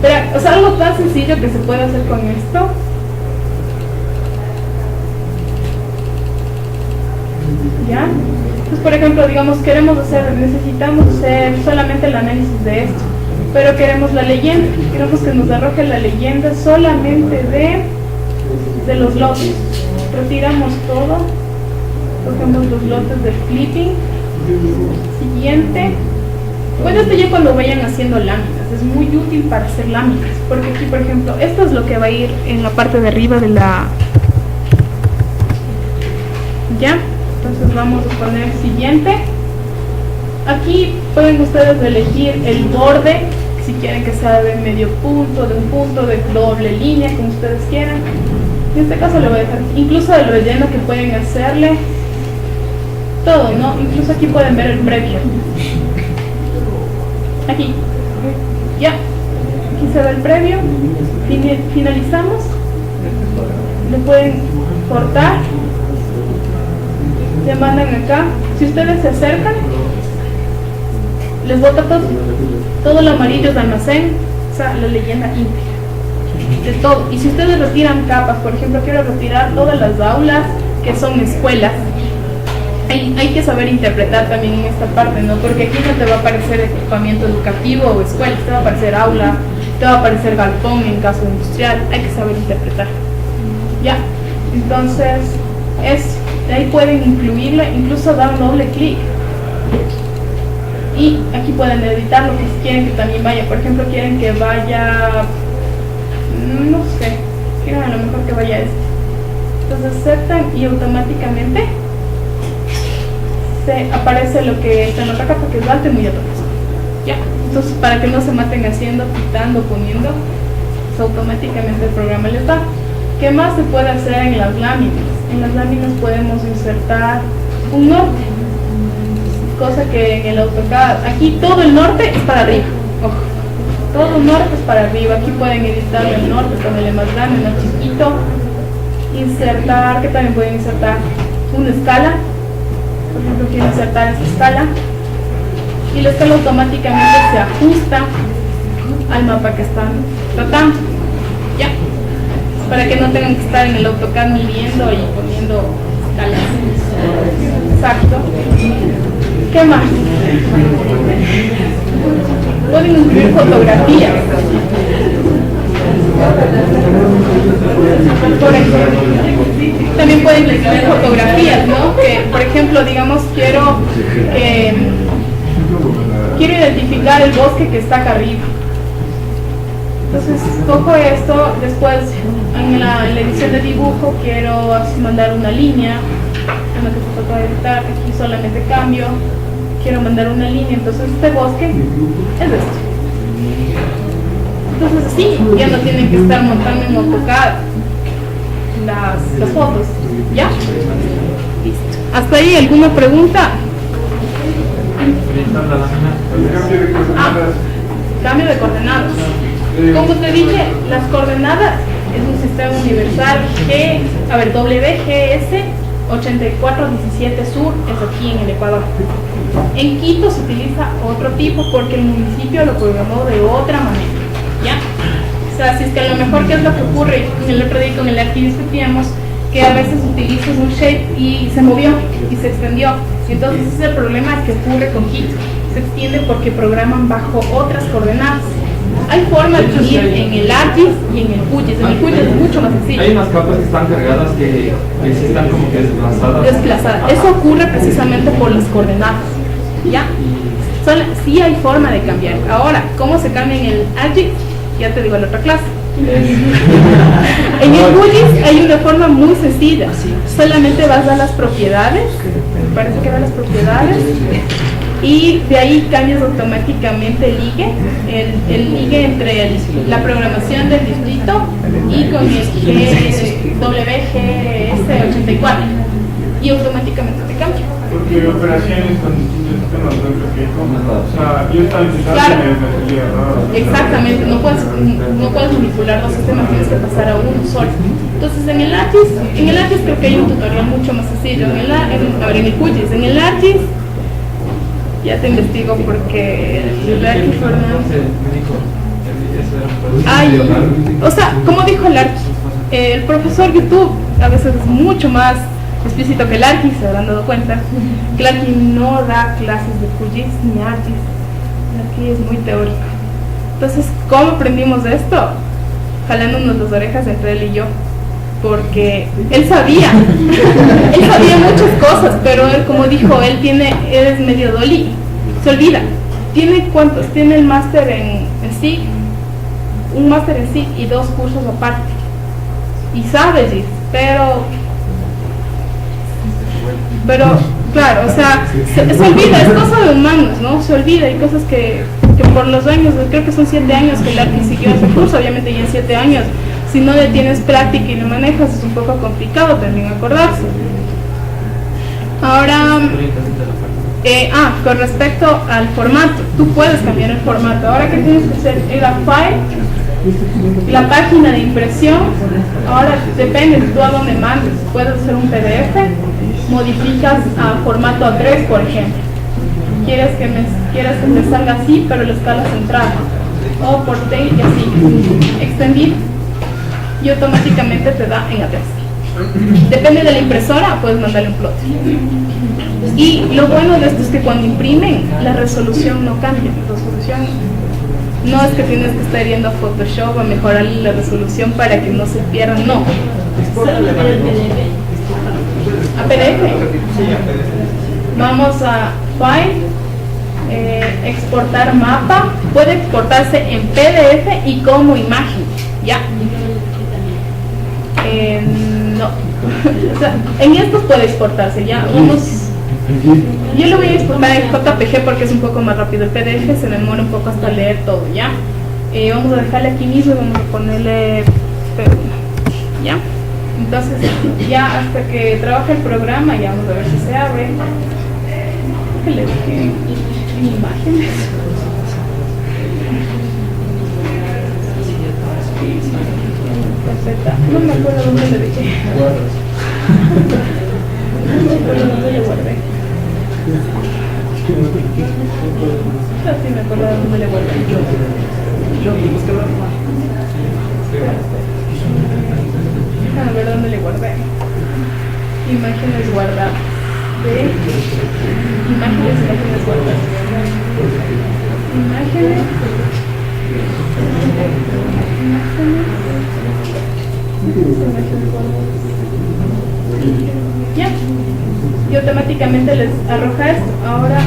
pero, o sea, algo tan sencillo que se puede hacer con esto. ¿Ya? Entonces, por ejemplo, digamos, necesitamos hacer solamente el análisis de esto, pero queremos la leyenda, queremos que nos arroje la leyenda solamente de los lotes. Retiramos todo, cogemos los lotes del clipping. Siguiente. Bueno, esto ya cuando vayan haciendo láminas, es muy útil para hacer láminas, porque aquí, por ejemplo, esto es lo que va a ir en la parte de arriba de la... ¿Ya? Entonces vamos a poner siguiente. Aquí pueden ustedes elegir el borde, si quieren que sea de medio punto, de un punto, de doble línea, como ustedes quieran. En este caso le voy a dejar incluso el relleno que pueden hacerle. Todo, ¿no? Incluso aquí pueden ver el previo. Aquí. Ya. Aquí se ve el previo. Finalizamos. Le pueden cortar. Le mandan acá. Si ustedes se acercan, les bota todo lo amarillo de almacén, o sea, la leyenda íntegra de todo. Y si ustedes retiran capas, por ejemplo, quiero retirar todas las aulas que son escuelas, hay que saber interpretar también en esta parte, ¿no? Porque aquí no te va a aparecer equipamiento educativo o escuela, te va a aparecer aula, te va a aparecer galpón en caso industrial, hay que saber interpretar. Ya, entonces de ahí pueden incluirla, incluso dar un doble clic. Y aquí pueden editar lo que quieren que también vaya. Por ejemplo, quieren que vaya, no sé, quieren a lo mejor que vaya este. Entonces aceptan y automáticamente se aparece lo que está en otra capa, que es alto y muy alto. Ya, entonces para que no se maten haciendo, quitando, poniendo, pues automáticamente el programa les da. ¿Qué más se puede hacer en las láminas? En las láminas podemos insertar un norte, cosa que en el AutoCAD, aquí todo el norte es para arriba, ojo, todo el norte es para arriba. Aquí pueden editar el norte, ponerle más grande, más chiquito, insertar, que también pueden insertar una escala. Por ejemplo, quiero insertar esta escala y la escala automáticamente se ajusta al mapa que están tratando, ya, para que no tengan que estar en el AutoCAD midiendo y poniendo escalas. Exacto. ¿Qué más? Pueden incluir fotografías. Por ejemplo, también pueden incluir fotografías, ¿no? Que, por ejemplo, digamos, quiero identificar el bosque que está acá arriba. Entonces, cojo esto, después en la edición de dibujo quiero así mandar una línea en lo que se trató de editar, aquí solamente cambio, quiero mandar una línea, entonces este bosque es esto. Entonces así, ya no tienen que estar montando en AutoCAD las fotos, ¿ya? Listo. ¿Hasta ahí alguna pregunta? Cambio de coordenadas. Como te dije, las coordenadas es un sistema universal WGS 8417 Sur, es aquí en el Ecuador. En Quito se utiliza otro tipo porque el municipio lo programó de otra manera, ¿ya? O sea, si es que a lo mejor, ¿qué es lo que ocurre? El otro día con el archivo discutíamos que a veces utilizas un shape y se movió y se extendió. Entonces ese es el problema que ocurre con Quito. Se extiende porque programan bajo otras coordenadas. Hay formas de ir en el ArcGIS y en el QGIS. En el QGIS es mucho más sencillo. Hay unas capas que están cargadas que sí están como que desplazadas. Desplazadas. Eso ocurre precisamente por las coordenadas. ¿Ya? Sí hay forma de cambiar. Ahora, ¿cómo se cambia en el ArcGIS? Ya te digo en la otra clase. En el QGIS hay una forma muy sencilla. Solamente vas a las propiedades. Me parece que va a las propiedades. Y de ahí cambias automáticamente el ligue, el ligue entre la programación del distrito y con el WGS84 y automáticamente te cambia. Porque operaciones con distintos sistemas, o sea, yo estaba intentando Claro. y me salía error. Exactamente, no puedes manipular los sistemas, tienes que pasar a uno solo. Entonces en el ArcGIS creo que hay un tutorial mucho más sencillo. En el QGIS, en el ArcGIS ya te investigo porque el ArcGIS o sea, como dijo el profesor YouTube a veces es mucho más explícito que el ArcGIS, se habrán dado cuenta que el ArcGIS no da clases de QGIS ni ArcGIS, el ArcGIS es muy teórico. Entonces, ¿cómo aprendimos de esto? Jalándonos las orejas entre él y yo, porque él sabía muchas cosas, pero él, como dijo, él es medio doli, se olvida. Tiene el máster en SIG, un máster en SIG y 2 cursos aparte, y sabe GIS, pero claro, o sea, se olvida, es cosa de humanos, ¿no? Se olvida, hay cosas que por los años, creo que son 7 años que el ArcGIS siguió ese curso, obviamente ya en 7 años, si no le tienes práctica y lo manejas es un poco complicado también acordarse. Ahora, con respecto al formato, tú puedes cambiar el formato. Ahora, ¿qué tienes que hacer? Ir a File, la página de impresión. Ahora depende de tú a dónde mandes. Puedes hacer un PDF, modificas a formato A3, por ejemplo. Quieres que me salga así, pero la escala central, o por T y así, extendir, y automáticamente te da en A3. Depende de la impresora, puedes mandarle un plot. Y lo bueno de esto es que cuando imprimen, la resolución no cambia. La resolución no es que tienes que estar yendo a Photoshop a mejorar la resolución para que no se pierda, no. A PDF. Vamos a File, exportar mapa. Puede exportarse en PDF y como imagen, ¿ya? No. O sea, en estos puede exportarse, ya. Yo lo voy a exportar en JPG porque es un poco más rápido. El PDF se demora un poco hasta leer todo, ¿ya? Vamos a dejarle aquí mismo y vamos a ponerle P1, ¿ya? Entonces, ya hasta que trabaje el programa, ya vamos a ver si se abre. ¿Qué le dije? En imágenes. Perfecta. No me acuerdo dónde le dejé. No me acuerdo dónde le guardé. Sí me acuerdo dónde le guardé. Déjame ver dónde le guardé. Imágenes guardadas. Imágenes guardadas. Imágenes. Ya, y automáticamente les arroja esto. Ahora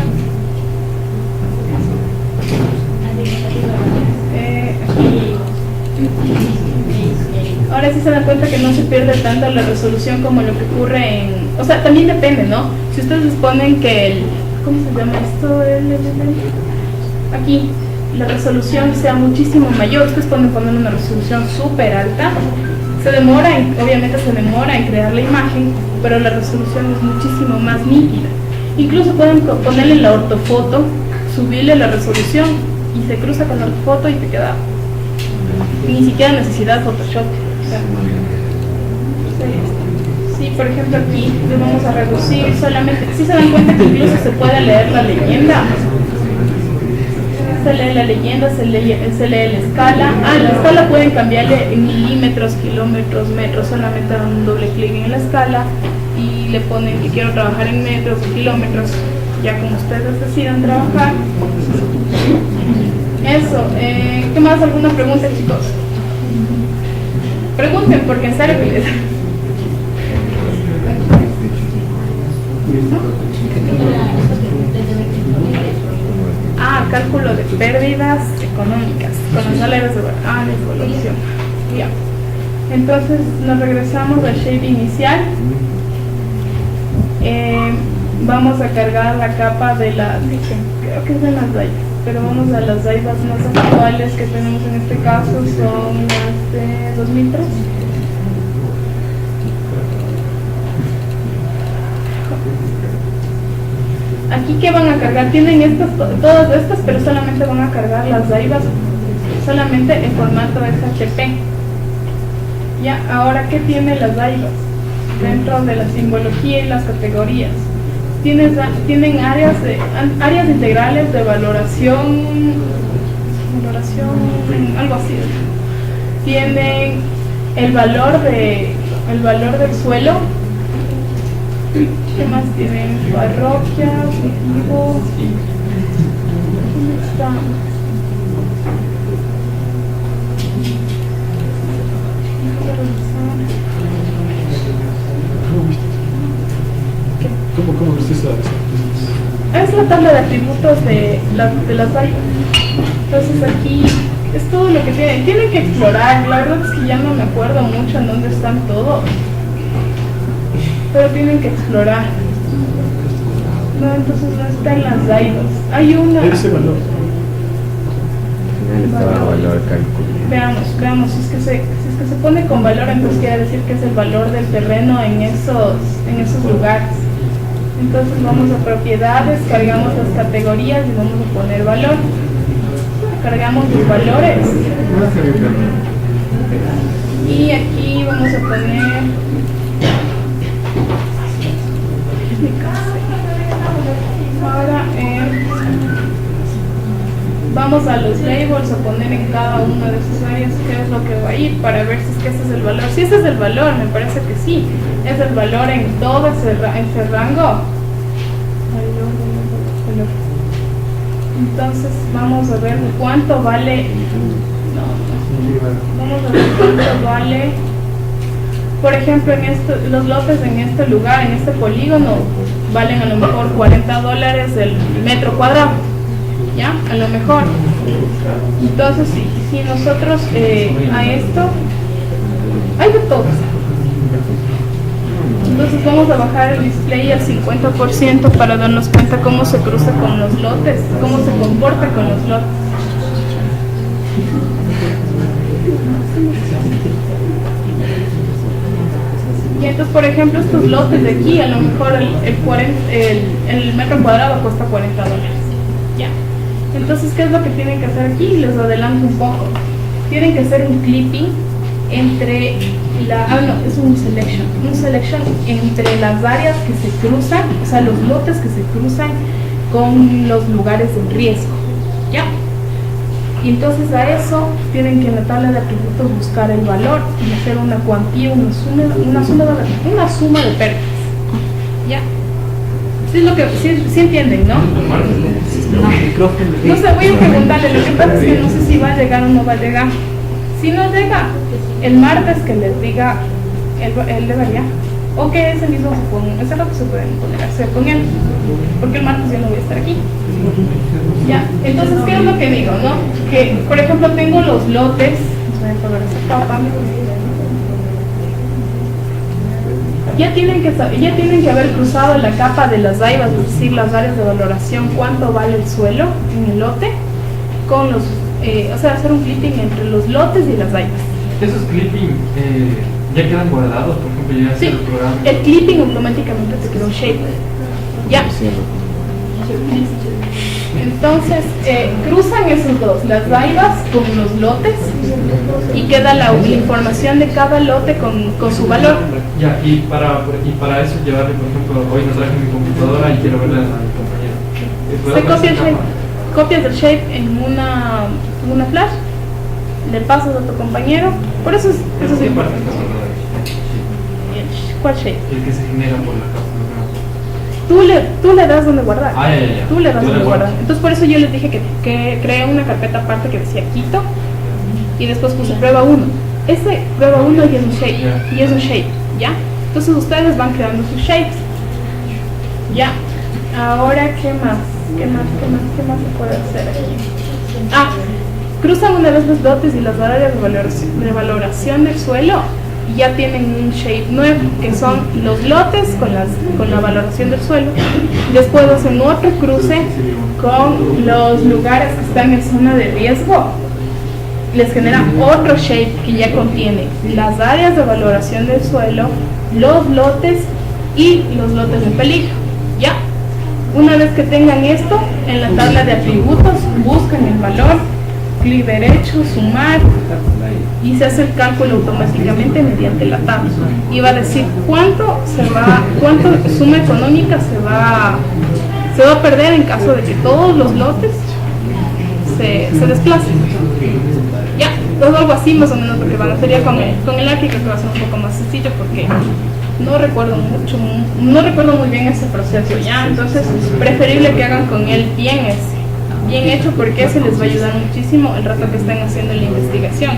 ahora sí se dan cuenta que no se pierde tanto la resolución como lo que ocurre o sea, también depende, ¿no? Si ustedes les ponen que el, ¿cómo se llama esto? Aquí, la resolución sea muchísimo mayor, ustedes pueden poner una resolución súper alta, obviamente se demora en crear la imagen, pero la resolución es muchísimo más nítida. Incluso pueden ponerle la ortofoto, subirle la resolución y se cruza con la ortofoto y te queda ni siquiera necesidad de Photoshop. O sea, sí, por ejemplo aquí le vamos a reducir solamente, si se dan cuenta que incluso se puede leer la leyenda. Se lee la leyenda, se lee la escala. La escala pueden cambiarle en milímetros, kilómetros, metros, solamente dan un doble clic en la escala y le ponen que quiero trabajar en metros o kilómetros, ya como ustedes decidan trabajar. Eso, ¿qué más? ¿Alguna pregunta, chicos? Pregunten, porque en serio que les... Cálculo de pérdidas económicas con los salarios de evolución. Ya. Entonces nos regresamos al shape inicial. Vamos a cargar la capa de la, creo que es de las dayas, pero vamos a las dayas más actuales que tenemos en este caso, son las de 2003. Aquí que van a cargar, tienen todas estas, pero solamente van a cargar las daivas solamente en formato SHP. Ya, ahora, ¿qué tiene las daivas? Dentro de la simbología y las categorías tienen áreas integrales de valoración, algo así. Tienen el valor del suelo. ¿Qué más tienen? Parroquia, cultivo. ¿Dónde está? ¿Cómo viste esa? Es la tabla de atributos de las daivas. Entonces aquí es todo lo que tienen. Tienen que explorar. La verdad es que ya no me acuerdo mucho en dónde están todos, pero tienen que explorar. No, entonces no están las daivas. Hay una... Ese valor. Al final estaba el valor cálculo. Veamos, si es que se pone con valor, entonces quiere decir que es el valor del terreno en esos lugares. Entonces vamos a propiedades, cargamos las categorías y vamos a poner valor. Cargamos los valores. Y aquí vamos a poner... Ahora vamos a los labels a poner en cada una de esas áreas qué es lo que va a ir para ver si es que ese es el valor. Si ese es el valor, me parece que sí, es el valor en todo ese rango. Entonces vamos a ver cuánto vale. Vamos a ver cuánto vale. Por ejemplo, los lotes en este lugar, en este polígono, valen a lo mejor $40 el metro cuadrado, ¿ya? A lo mejor. Entonces, si nosotros a esto, hay de todo. Entonces vamos a bajar el display al 50% para darnos cuenta cómo se cruza con los lotes, cómo se comporta con los lotes. Y entonces, por ejemplo, estos lotes de aquí, a lo mejor el metro cuadrado cuesta $40. Ya. Entonces, ¿qué es lo que tienen que hacer aquí? Les adelanto un poco. Tienen que hacer un clipping entre es un selection entre las áreas que se cruzan, o sea, los lotes que se cruzan con los lugares de riesgo. ¿Ya? Y entonces a eso tienen que en la tabla de atributos buscar el valor y hacer una cuantía, una suma de pérdidas. ¿Ya? Sí entienden, ¿no? No sé, voy a preguntarle, lo que pasa es que no sé si va a llegar o no va a llegar. Si no llega, el martes que les diga, él debería, o que ese mismo ese rato se pueden poner a hacer con él, porque el martes yo no voy a estar aquí. Ya, entonces, ¿qué es lo que digo, no? Que, por ejemplo, tengo los lotes, voy a poner esa papa. ya tienen que haber cruzado la capa de las AIVAs, es decir, las áreas de valoración, cuánto vale el suelo en el lote, con los, o sea, hacer un clipping entre los lotes y las AIVAs. Esos clipping ya quedan guardados, por ejemplo, ya Sí, el programa. el clipping automáticamente te crea un shape. Ya. Entonces, cruzan esos dos, las AIVAs con los lotes, y queda la información de cada lote con su valor. Ya, y para eso llevarle, por ejemplo, hoy no traje mi computadora y quiero verla a mi compañero. Se copia el shape, copias del shape en una flash, le pasas a tu compañero, por eso es ¿Qué parte importante. está guardada? ¿Cuál shape? El que se genera por la capa. Tú le das donde guardar. Ah, ya. Tú le das Yo donde le guardar. guardo. Entonces por eso yo les dije que creé una carpeta aparte que decía Quito y después puse prueba 1. Ese prueba 1 ya es un shape. Ya. Y es un shape, ¿ya? Entonces ustedes van creando sus shapes. Ya. Ahora, ¿qué más se puede hacer aquí? Cruzan una vez los lotes y las áreas de valoración del suelo y ya tienen un shape nuevo, que son los lotes con la valoración del suelo. Después hacen otro cruce con los lugares que están en zona de riesgo. Les genera otro shape que ya contiene las áreas de valoración del suelo, los lotes y los lotes en peligro. ¿Ya? Una vez que tengan esto, en la tabla de atributos buscan el valor, clic derecho, sumar, y se hace el cálculo automáticamente mediante la tabla. Y va a decir cuánto suma económica se va a perder en caso de que todos los lotes se desplacen. Ya, todo algo así más o menos lo que van a hacer. Ya con el ARCI creo que va a ser un poco más sencillo porque no recuerdo muy bien ese proceso ya, entonces preferible que hagan con él bien hecho, porque ese les va a ayudar muchísimo el rato que estén haciendo la investigación.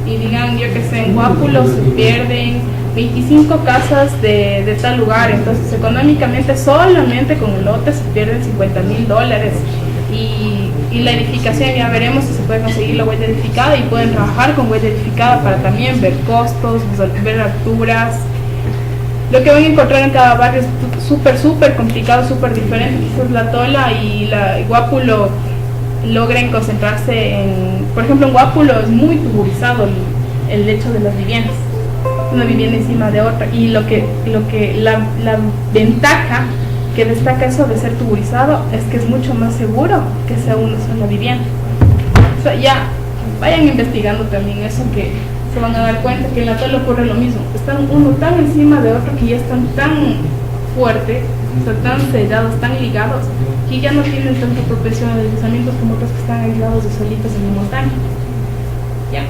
Y digan, yo que sé, en Guápulo se pierden 25 casas de tal lugar, entonces económicamente solamente con el lote se pierden $50,000 y la edificación ya veremos si se puede conseguir la huella edificada, y pueden trabajar con huella edificada para también ver costos, ver alturas. Lo que van a encontrar en cada barrio es súper complicado, súper diferente. Quizás La Tola y Guápulo logren concentrarse en, por ejemplo, en Guápulo es muy tuburizado el hecho de las viviendas, una vivienda encima de otra, y la ventaja que destaca eso de ser tuburizado es que es mucho más seguro que sea una sola vivienda. O sea, ya vayan investigando también eso, que se van a dar cuenta que en La Tola ocurre lo mismo. Están uno tan encima de otro que ya están tan fuertes, están tan sellados, tan ligados, que ya no tienen tanta propensión a deslizamientos como otros que están aislados de solitos en la montaña. Ya.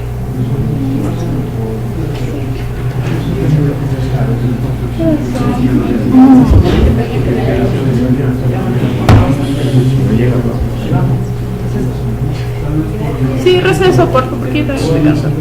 Sí, receso, porque yo también estoy cansada.